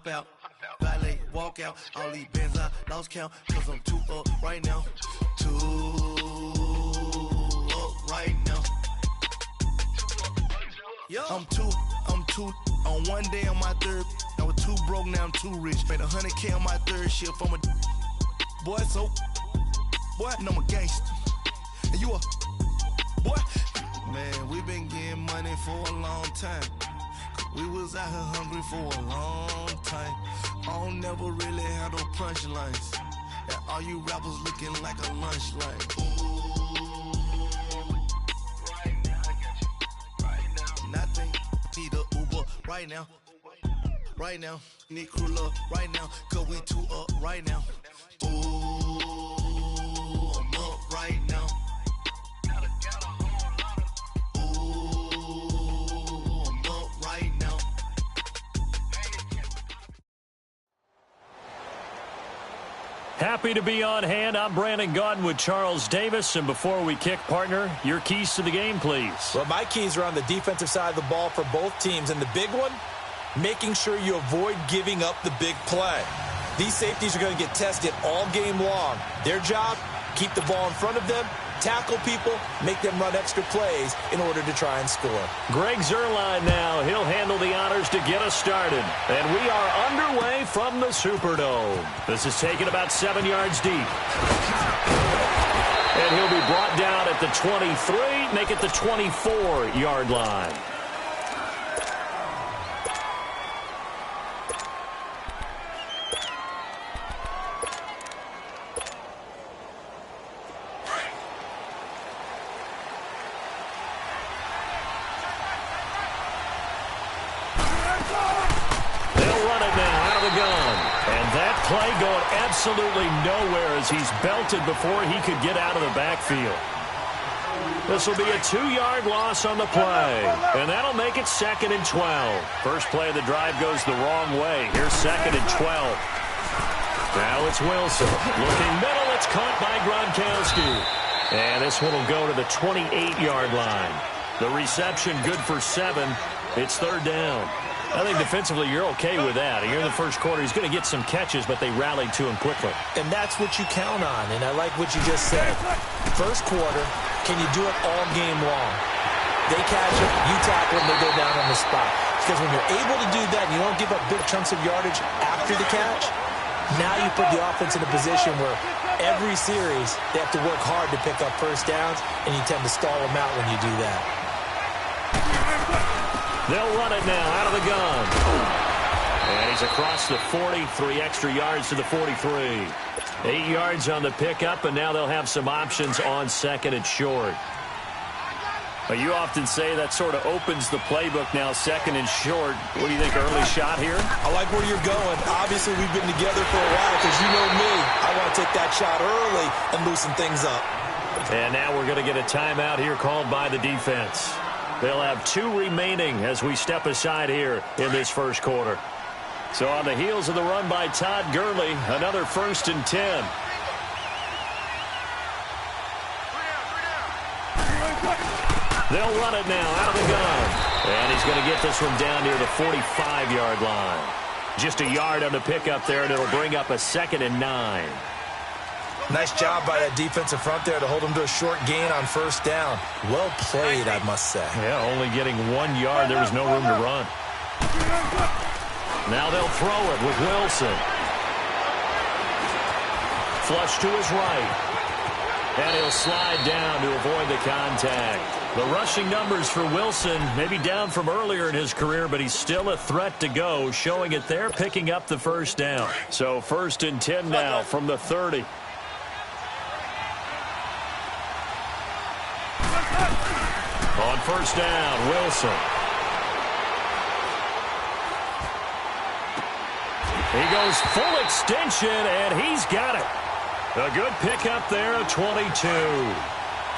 Out, valet, walk out, all these bands I lost count, cause I'm too up right now, too up right now. I'm too on one day on my third, I was too broke, now I'm too rich, made 100K on my third shift, I'm a boy, so boy, and I'm a gangster. And you a boy? Man, we been getting money for a long time. We was out here hungry for a long time. I don't never really have no punchlines. And all you rappers looking like a lunch line. Right now, I got you. Right now. Nothing. Need a Uber right now. Right now. Need crew love right now. Cause we two up right now. Ooh, I'm up right now. Happy to be on hand. I'm Brandon Gaudin with Charles Davis. And before we kick, partner, your keys to the game, please. Well, my keys are on the defensive side of the ball for both teams. And the big one, making sure you avoid giving up the big play. These safeties are going to get tested all game long. Their job, keep the ball in front of them, tackle people, make them run extra plays in order to try and score. Greg Zuerlein now. He'll handle the honors to get us started. And we are underway from the Superdome. This is taken about 7 yards deep. And he'll be brought down at the 23, make it the 24-yard line. Play going absolutely nowhere as he's belted before he could get out of the backfield. This will be a 2-yard loss on the play, and that'll make it 2nd and 12. First play of the drive goes the wrong way. Here's 2nd and 12. Now it's Wilson. Looking middle, it's caught by Gronkowski. And this one will go to the 28-yard line. The reception good for 7. It's 3rd down. I think defensively you're okay with that. Here in the first quarter, he's going to get some catches, but they rallied to him quickly. And that's what you count on, and I like what you just said. First quarter, can you do it all game long? They catch him, you tackle him, they go down on the spot. Because when you're able to do that and you don't give up big chunks of yardage after the catch, now you put the offense in a position where every series they have to work hard to pick up first downs, and you tend to stall them out when you do that. They'll run it now out of the gun. And he's across the 40, 3 extra yards to the 43. 8 yards on the pickup, and now they'll have some options on 2nd and short. But you often say that sort of opens the playbook now, 2nd and short. What do you think, early shot here? I like where you're going. Obviously, we've been together for a while because you know me. I want to take that shot early and loosen things up. And now we're going to get a timeout here called by the defense. They'll have 2 remaining as we step aside here in this first quarter. So on the heels of the run by Todd Gurley, another 1st and 10. They'll run it now out of the gun. And he's going to get this one down near the 45-yard line. Just a yard on the pickup there, and it'll bring up a 2nd and 9. Nice job by that defensive front there to hold him to a short gain on 1st down. Well played, I must say. Yeah, only getting 1 yard. There was no room to run. Now they'll throw it with Wilson. Flush to his right. And he'll slide down to avoid the contact. The rushing numbers for Wilson, maybe down from earlier in his career, but he's still a threat to go, showing it there, picking up the 1st down. So 1st and 10 now from the 30. On 1st down, Wilson. He goes full extension, and he's got it. A good pickup there at 22.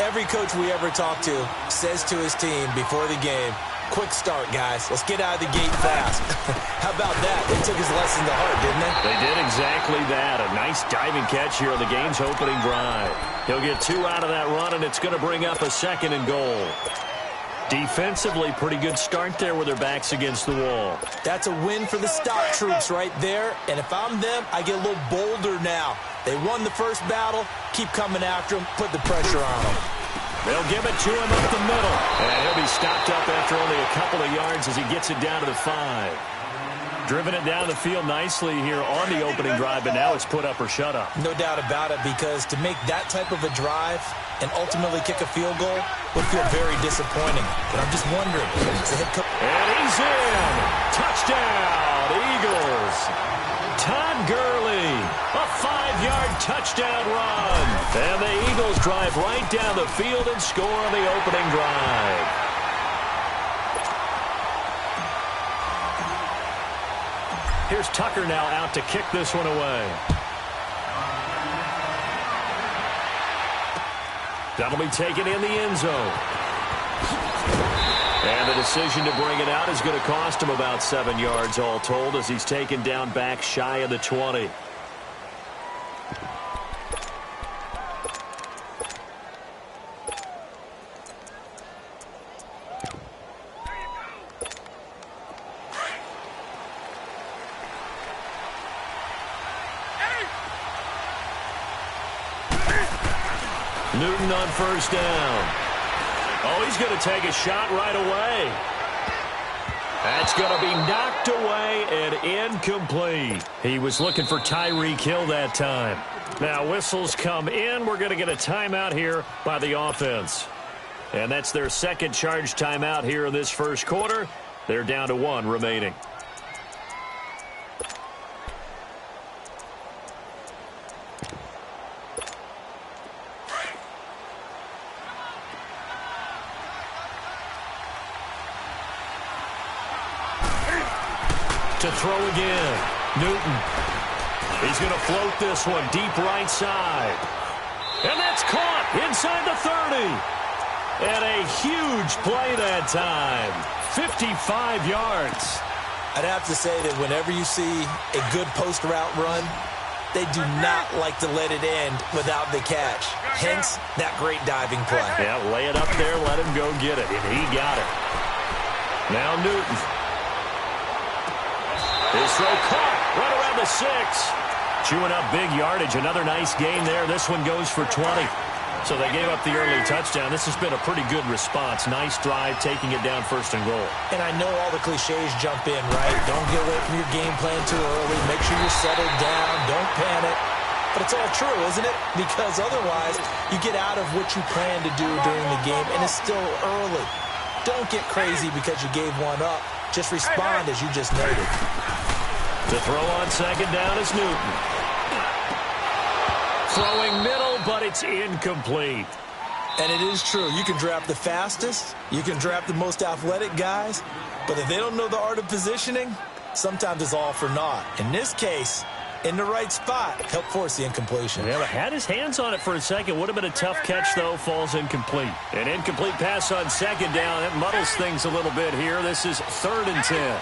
Every coach we ever talk to says to his team before the game, quick start, guys. Let's get out of the gate fast. How about that? They took his lesson to heart, didn't they? They did exactly that. A nice diving catch here on the game's opening drive. He'll get 2 out of that run, and it's going to bring up a 2nd and goal. Defensively, pretty good start there with their backs against the wall. That's a win for the stop troops right there. And if I'm them, I get a little bolder now. They won the first battle. Keep coming after him. Put the pressure on him. They'll give it to him up the middle. And he'll be stopped up after only a couple of yards as he gets it down to the 5. Driven it down the field nicely here on the opening drive, but now it's put up or shut up. No doubt about it, because to make that type of a drive and ultimately kick a field goal would feel very disappointing. But I'm just wondering, and he's in! Touchdown, Eagles! Todd Gurley, a 5-yard touchdown run. And the Eagles drive right down the field and score on the opening drive. Here's Tucker now out to kick this one away. That'll be taken in the end zone. And the decision to bring it out is going to cost him about 7 yards all told, as he's taken down back shy of the 20. Newton on first down. Oh, he's going to take a shot right away. That's going to be knocked away and incomplete. He was looking for Tyreek Hill that time. Now whistles come in. We're going to get a timeout here by the offense. And that's their second charge timeout here in this first quarter. They're down to 1 remaining. To throw again. Newton. He's going to float this one deep right side. And that's caught inside the 30. And a huge play that time. 55 yards. I'd have to say that whenever you see a good post route run, they do not like to let it end without the catch. Hence, that great diving play. Yeah, lay it up there, let him go get it. And he got it. Now Newton. His throw caught right around the 6. Chewing up big yardage. Another nice gain there. This one goes for 20. So they gave up the early touchdown. This has been a pretty good response. Nice drive, taking it down first and goal. And I know all the cliches jump in, right? Don't get away from your game plan too early. Make sure you're settled down. Don't panic. But it's all true, isn't it? Because otherwise, you get out of what you plan to do during the game, and it's still early. Don't get crazy because you gave one up. Just respond as you just noted. To throw on second down is Newton. Throwing middle, but it's incomplete. And it is true. You can draft the fastest. You can draft the most athletic guys. But if they don't know the art of positioning, sometimes it's all for naught. In this case, in the right spot, helped force the incompletion. Yeah, but had his hands on it for a second. Would have been a tough catch, though. Falls incomplete. An incomplete pass on second down. It muddles things a little bit here. This is 3rd and 10.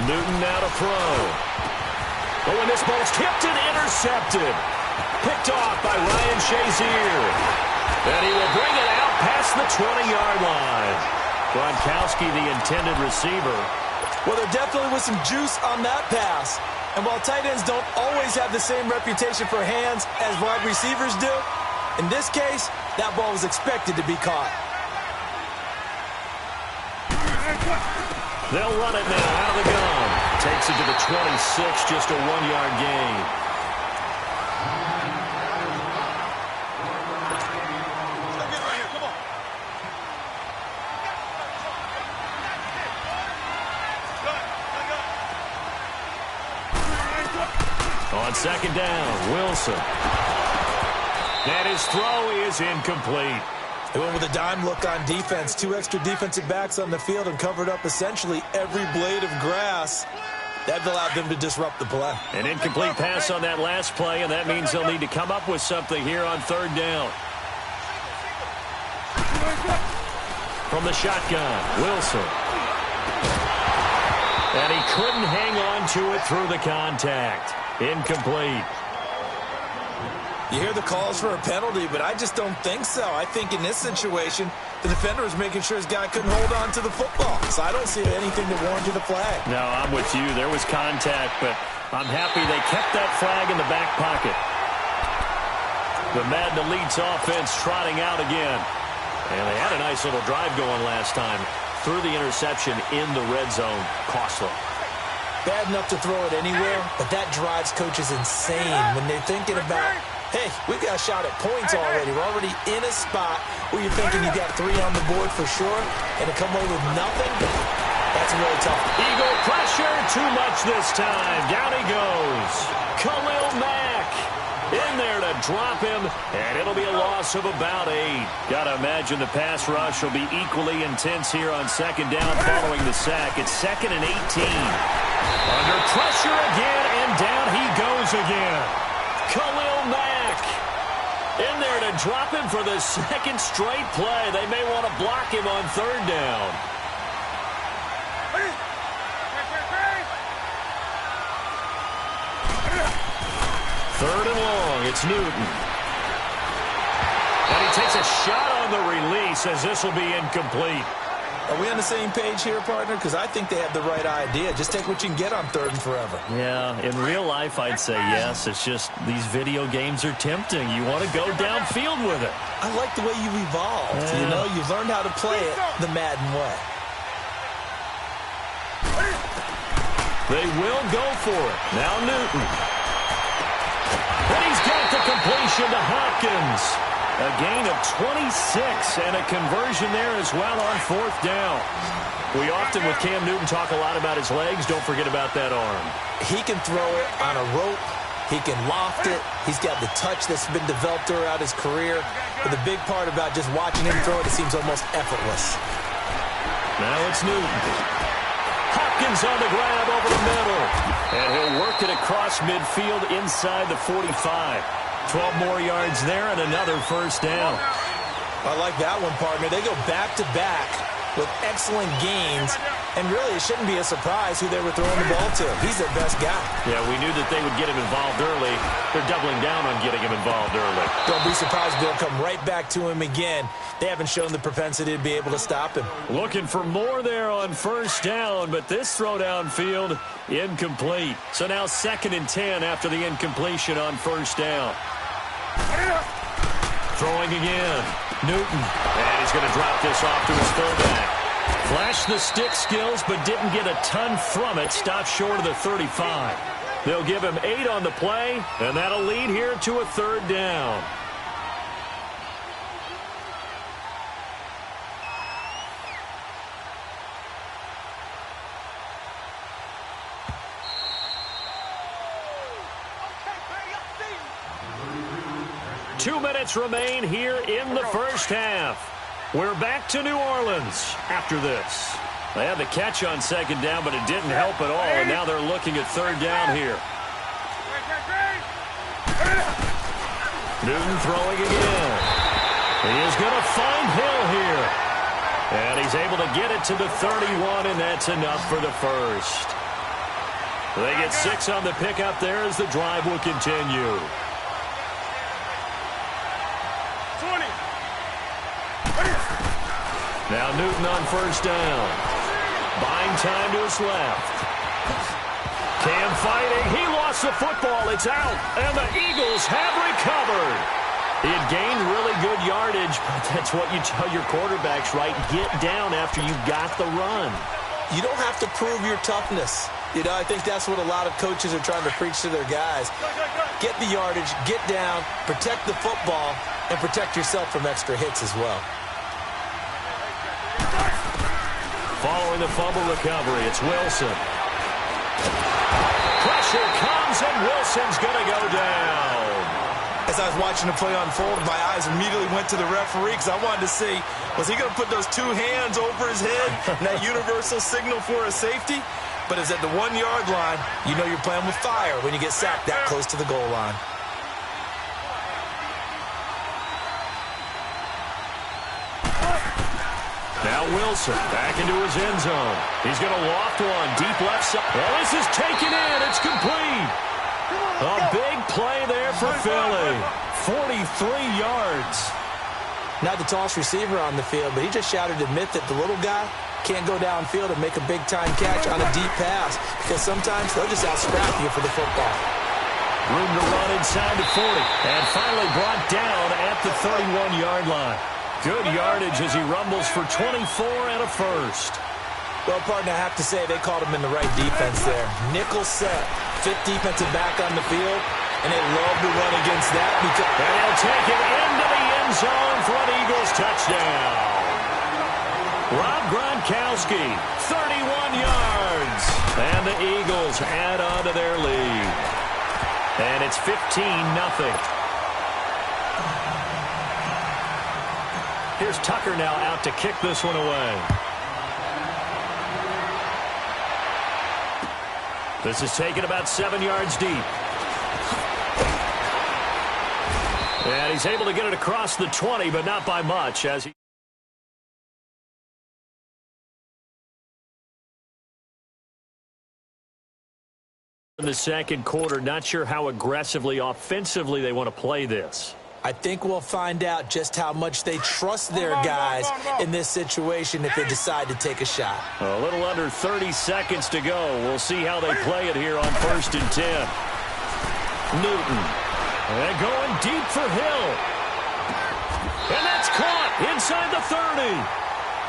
Newton now to throw. Oh, and this ball's tipped and intercepted. Picked off by Ryan Shazier. And he will bring it out past the 20-yard line. Gronkowski, the intended receiver. Well, there definitely was some juice on that pass. And while tight ends don't always have the same reputation for hands as wide receivers do, in this case, that ball was expected to be caught. They'll run it now out of the gun. Takes it to the 26, just a 1-yard gain. On second down, Wilson. And his throw is incomplete. They went with a dime look on defense. 2 extra defensive backs on the field and covered up essentially every blade of grass. That allowed them to disrupt the play. An incomplete pass on that last play, and that means they'll need to come up with something here on 3rd down. From the shotgun, Wilson. And he couldn't hang on to it through the contact. Incomplete. You hear the calls for a penalty, but I just don't think so. I think in this situation, the defender was making sure his guy couldn't hold on to the football. So I don't see anything that warranted a flag. No, I'm with you. There was contact, but I'm happy they kept that flag in the back pocket. The Madden Elite's offense trotting out again. And they had a nice little drive going last time. Threw the interception in the red zone. Costly. Bad enough to throw it anywhere, but that drives coaches insane when they're thinking about, hey, we've got a shot at points already. We're already in a spot where you're thinking you got 3 on the board for sure, and to come away with nothing, that's really tough. Eagle pressure, too much this time. Down he goes. Khalil Mack in there to drop him, and it'll be a loss of about 8. Got to imagine the pass rush will be equally intense here on second down following the sack. It's 2nd and 18. Under pressure again, and down he goes again. Khalil Mack in there to drop him for the 2nd straight play. They may want to block him on 3rd down. Third and long, it's Newton. And he takes a shot on the release as this will be incomplete. Are we on the same page here, partner? Because I think they have the right idea. Just take what you can get on 3rd and forever. Yeah, in real life, I'd say yes. It's just these video games are tempting. You want to go downfield with it. I like the way you've evolved. Yeah. You know, you've learned how to play it the Madden way. They will go for it. Now Newton. And he's got the completion to Hopkins. A gain of 26 and a conversion there as well on 4th down. We often, with Cam Newton, talk a lot about his legs. Don't forget about that arm. He can throw it on a rope. He can loft it. He's got the touch that's been developed throughout his career. But the big part about just watching him throw it seems almost effortless. Now it's Newton. Hopkins on the grab over the middle. And he'll work it across midfield inside the 45. 12 more yards there and another 1st down. I like that one, partner. They go back-to-back with excellent gains. And really, it shouldn't be a surprise who they were throwing the ball to. He's their best guy. Yeah, we knew that they would get him involved early. They're doubling down on getting him involved early. Don't be surprised they'll come right back to him again. They haven't shown the propensity to be able to stop him. Looking for more there on 1st down, but this throw downfield, incomplete. So now 2nd and 10 after the incompletion on 1st down. Throwing again. Newton. And he's going to drop this off to his fullback. Flashed the stick skills, but didn't get a ton from it. Stopped short of the 35. They'll give him 8 on the play, and that'll lead here to a 3rd down. Two minutes remain here in the 1st half. We're back to New Orleans after this. They had the catch on 2nd down, but it didn't help at all, and now they're looking at 3rd down here. Newton throwing again. He is going to find Hill here. And he's able to get it to the 31, and that's enough for the 1st. They get 6 on the pickup there as the drive will continue. Now Newton on 1st down. Buying time to his left. Cam fighting. He lost the football. It's out. And the Eagles have recovered. He had gained really good yardage, but that's what you tell your quarterbacks, right? Get down after you got the run. You don't have to prove your toughness. You know, I think that's what a lot of coaches are trying to preach to their guys. Get the yardage, get down, protect the football, and protect yourself from extra hits as well. Following the fumble recovery, it's Wilson. Pressure comes, and Wilson's going to go down. As I was watching the play unfold, my eyes immediately went to the referee because I wanted to see, was he going to put those 2 hands over his head and that universal signal for a safety? But it's at the 1-yard line. You know you're playing with fire when you get sacked that close to the goal line. Now Wilson back into his end zone. He's going to loft one deep left side. Well, this is taken in. It's complete. A big play there for Philly. 43 yards. Not the tallest receiver on the field, but he just shouted to admit that the little guy can't go downfield and make a big-time catch on a deep pass because sometimes they'll just out-scrap you for the football. Room to run inside the 40. And finally brought down at the 31-yard line. Good yardage as he rumbles for 24 and a first. Well, partner, I have to say they called him in the right defense there. Nickel set, fifth defensive back on the field, and they love to run against that. And they'll take it into the end zone for an Eagles touchdown. Rob Gronkowski, 31 yards. And the Eagles add on to their lead. And it's 15-0. Here's Tucker now out to kick this one away. This is taken about 7 yards deep. And he's able to get it across the 20, but not by much as he... In the second quarter, not sure how aggressively, offensively they want to play this. I think we'll find out just how much they trust their guys in this situation if they decide to take a shot. A little under 30 seconds to go. We'll see how they play it here on 1st and 10. Newton. And going deep for Hill. And that's caught inside the 30.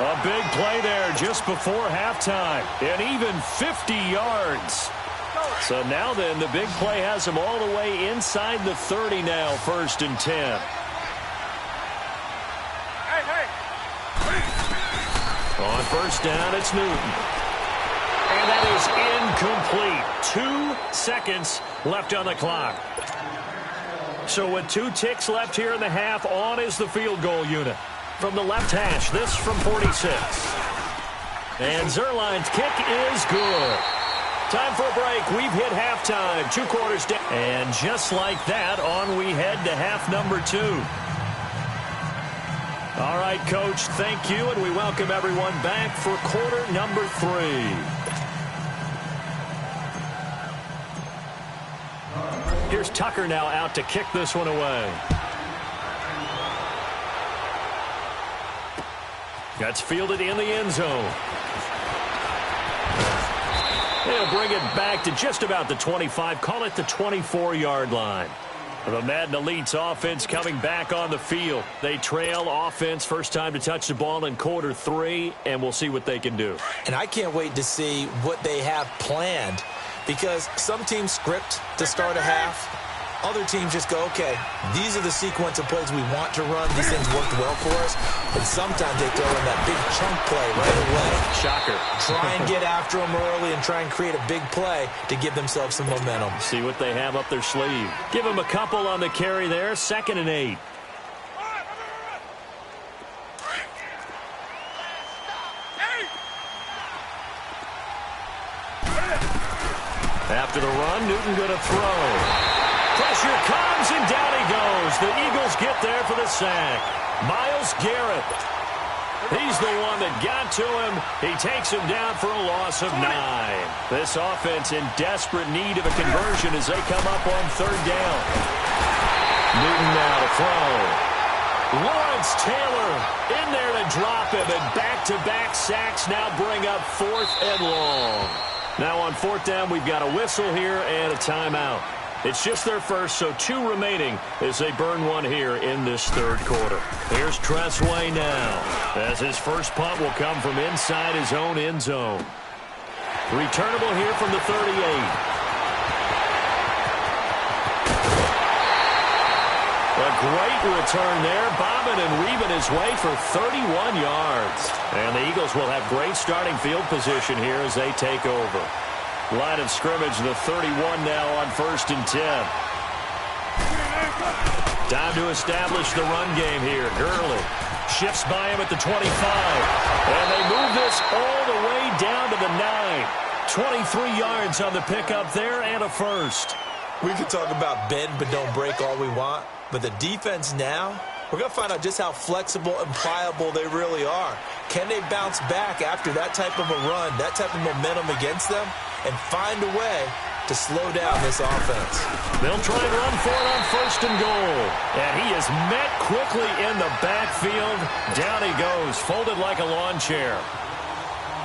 A big play there just before halftime. And even 50 yards. So now then, the big play has him all the way inside the 30 now, 1st and 10. On 1st down, it's Newton. And that is incomplete. 2 seconds left on the clock. So with 2 ticks left here in the half, on is the field goal unit. From the left hash, this from 46. And Zerline's kick is good. Time for a break. We've hit halftime. 2 quarters down. And just like that, on we head to half number 2. All right, Coach, thank you, and we welcome everyone back for quarter number 3. Here's Tucker now out to kick this one away. That's fielded in the end zone. They'll bring it back to just about the 25. Call it the 24-yard line. The Madden Elites offense coming back on the field. They trail offense first time to touch the ball in quarter 3, and we'll see what they can do. And I can't wait to see what they have planned, because some teams script to start a half. Other teams just go, okay, these are the sequence of plays we want to run. These things worked well for us. And sometimes they throw in that big chunk play right away. Shocker. Try and get after them early and try and create a big play to give themselves some momentum. See what they have up their sleeve. Give them a couple on the carry there. 2nd and 8. After the run, Newton going to throw. Pressure comes, and down he goes. The Eagles get there for the sack. Myles Garrett. He's the one that got to him. He takes him down for a loss of 9. This offense in desperate need of a conversion as they come up on 3rd down. Newton now to throw. Lawrence Taylor in there to drop him, and back-to-back sacks now bring up 4th and long. Now on 4th down, we've got a whistle here and a timeout. It's just their first, so 2 remaining as they burn one here in this 3rd quarter. Here's Tressway now, as his first punt will come from inside his own end zone. Returnable here from the 38. A great return there, bobbing and weaving his way for 31 yards. And the Eagles will have great starting field position here as they take over. Line of scrimmage, the 31 now on 1st and 10. Time to establish the run game here. Gurley shifts by him at the 25. And they move this all the way down to the 9. 23 yards on the pickup there and a first. We could talk about bend but don't break all we want, but the defense now, we're going to find out just how flexible and pliable they really are. Can they bounce back after that type of a run, that type of momentum against them, and find a way to slow down this offense? They'll try and run for it on 1st and goal. And he is met quickly in the backfield. Down he goes, folded like a lawn chair.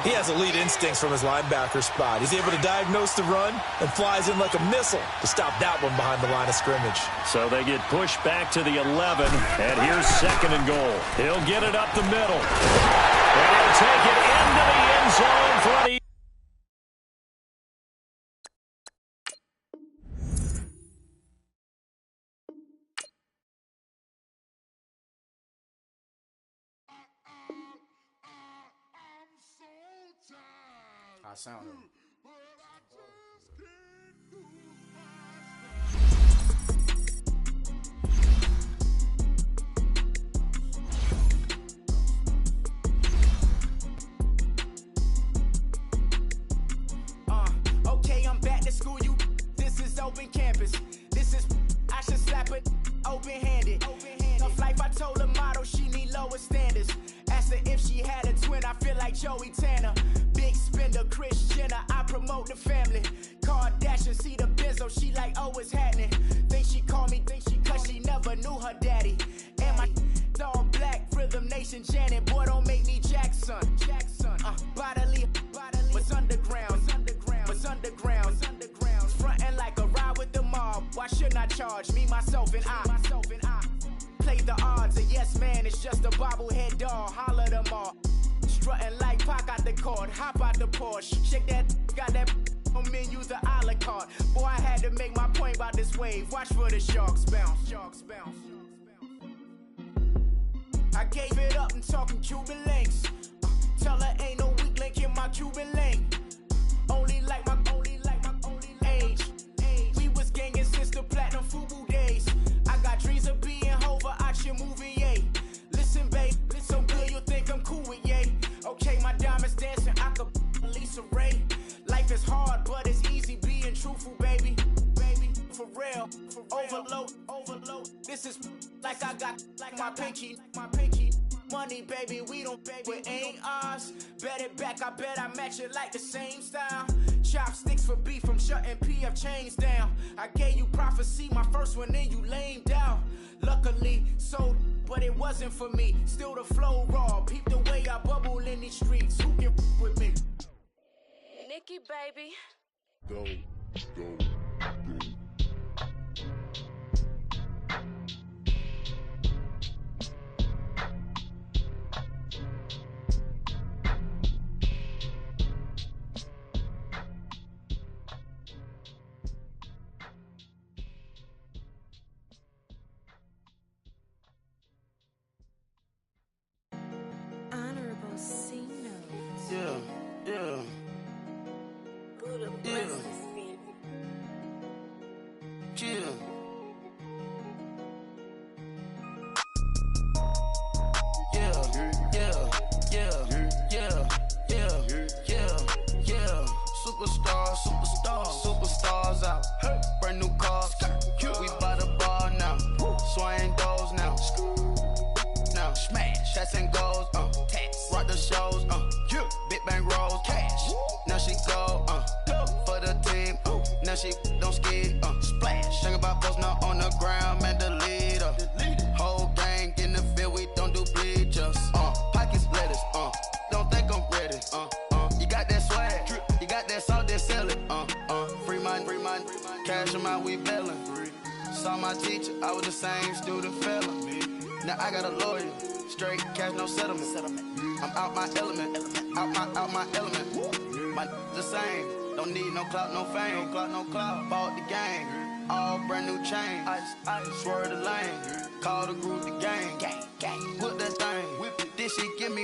He has elite instincts from his linebacker spot. He's able to diagnose the run and flies in like a missile to stop that one behind the line of scrimmage. So they get pushed back to the 11, and here's 2nd and goal. He'll get it up the middle, and he'll take it into the end zone for the I sound it. Okay, I'm back to school, you. This is open campus. This is, I should slap it open-handed. Tough life, I told her motto, she need lower standards. Asked her if she had a twin, I feel like Joey Tanner. Big spender, Kris Jenner, I promote the family. Kardashian, see the Benzo, she like, oh, it's happening. Think she called me, cause she never knew her daddy. And my all black, Rhythm Nation, Janet, boy, don't make me Jackson. Bodily, was underground. Frontin' like a ride with the mob. Why shouldn't I charge me, myself, and I? Play the odds, a yes man, it's just a bobblehead doll. Holler them all. Strutting like Pac out the court, hop out the Porsche. Shake that, got that on menu, the a la carte. Boy, I had to make my point about this wave. Watch for the sharks bounce. I gave it up and talking Cuban links. Tell her ain't no weak link in my Cuban link. Only like my age. We was gangin' since the platinum FUBU days. I got dreams of being Hova out your movie, yay. Listen, babe, so good you'll think I'm cool with yay. Okay, my diamonds dancing, I could Lisa Ray. Life is hard, but it's easy being truthful, baby. For real. Overload. This is like I got like my pinky. Money, baby, we don't pay, it ain't ours. Bet it back, I bet I match it like the same style. Chopsticks for beef, I'm shutting PF chains down. I gave you prophecy, my first one, then you lamed out. Luckily, sold, but it wasn't for me. Still the flow raw, peep the way I bubble in these streets. Who can with me? Nikki, baby. Go. Honorable C notes. Yeah. Buddha blesses me. Chill. Yeah. Superstars out. Brand new cars. We by the bar now. Swaying doors now. Smash. Shots and goals. Tax. Rock the shows. Big bang rolls. Cash. Now she go. For the team. Now she don't skid. Splash. Think about post now on the ground. Man, the leader. Whole gang in the field. We don't do bleachers. Pockets lettuce. Don't think I'm ready. You got that swag. You got that salt, then sell it. Free mind. Cash them out, we bailin'. Saw my teacher, I was the same student fella. Now I got a lawyer. Straight cash, no settlement. I'm out my element. Out my element. My the same. Don't need no clout, no fame. No clout. Bought the game. All brand new chain. Ice. Swerve the lane. Call the group the gang. Put that thing. Whip it. This shit give me.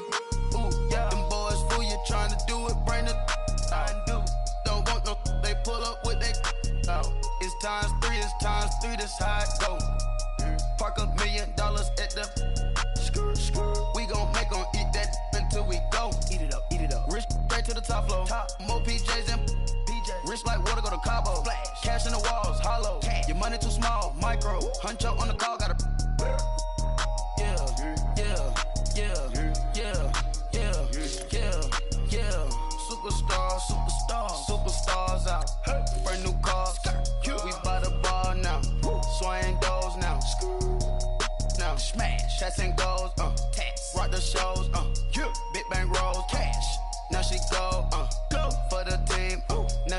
Ooh, yeah. Them boys fool you trying to do it. Bring the. Don't want no. They pull up with they. It's times 3. This how it go. Park $1 million at the. We gon' make 'em eat that until we go. Eat it up. Rich straight to the top floor. More PJs and rich like water, go to Cabo. Splash. Cash in the walls, hollow. Cash. Your money too small, micro. Hunch up on the call, gotta. Superstars out. Brand new cars. We by the bar now. Swaying doors now. Smash. Shots and goals. Tax. Rock the shows. Big bang rolls. Cash. Now she go.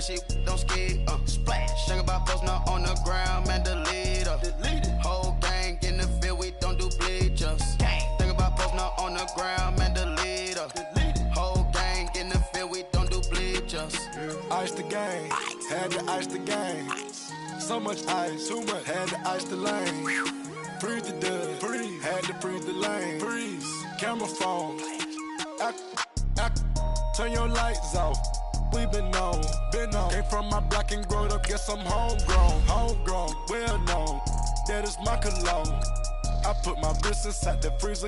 that shit don't skid, splash. Think about posting up on the ground, man, delete her. Whole gang in the field, we don't do bleachers. Think about posting up on the ground, man, delete her. Whole gang in the field, we don't do bleachers. Ice the game, had to ice the game. So much ice, too much, had to ice the lane. Freeze the dud, freeze, had to freeze the lane. Freeze, camera phone. Turn your lights off. We been on. Came from my block and growed up, guess I'm homegrown, well known. That is my cologne. I put my wrist inside the freezer.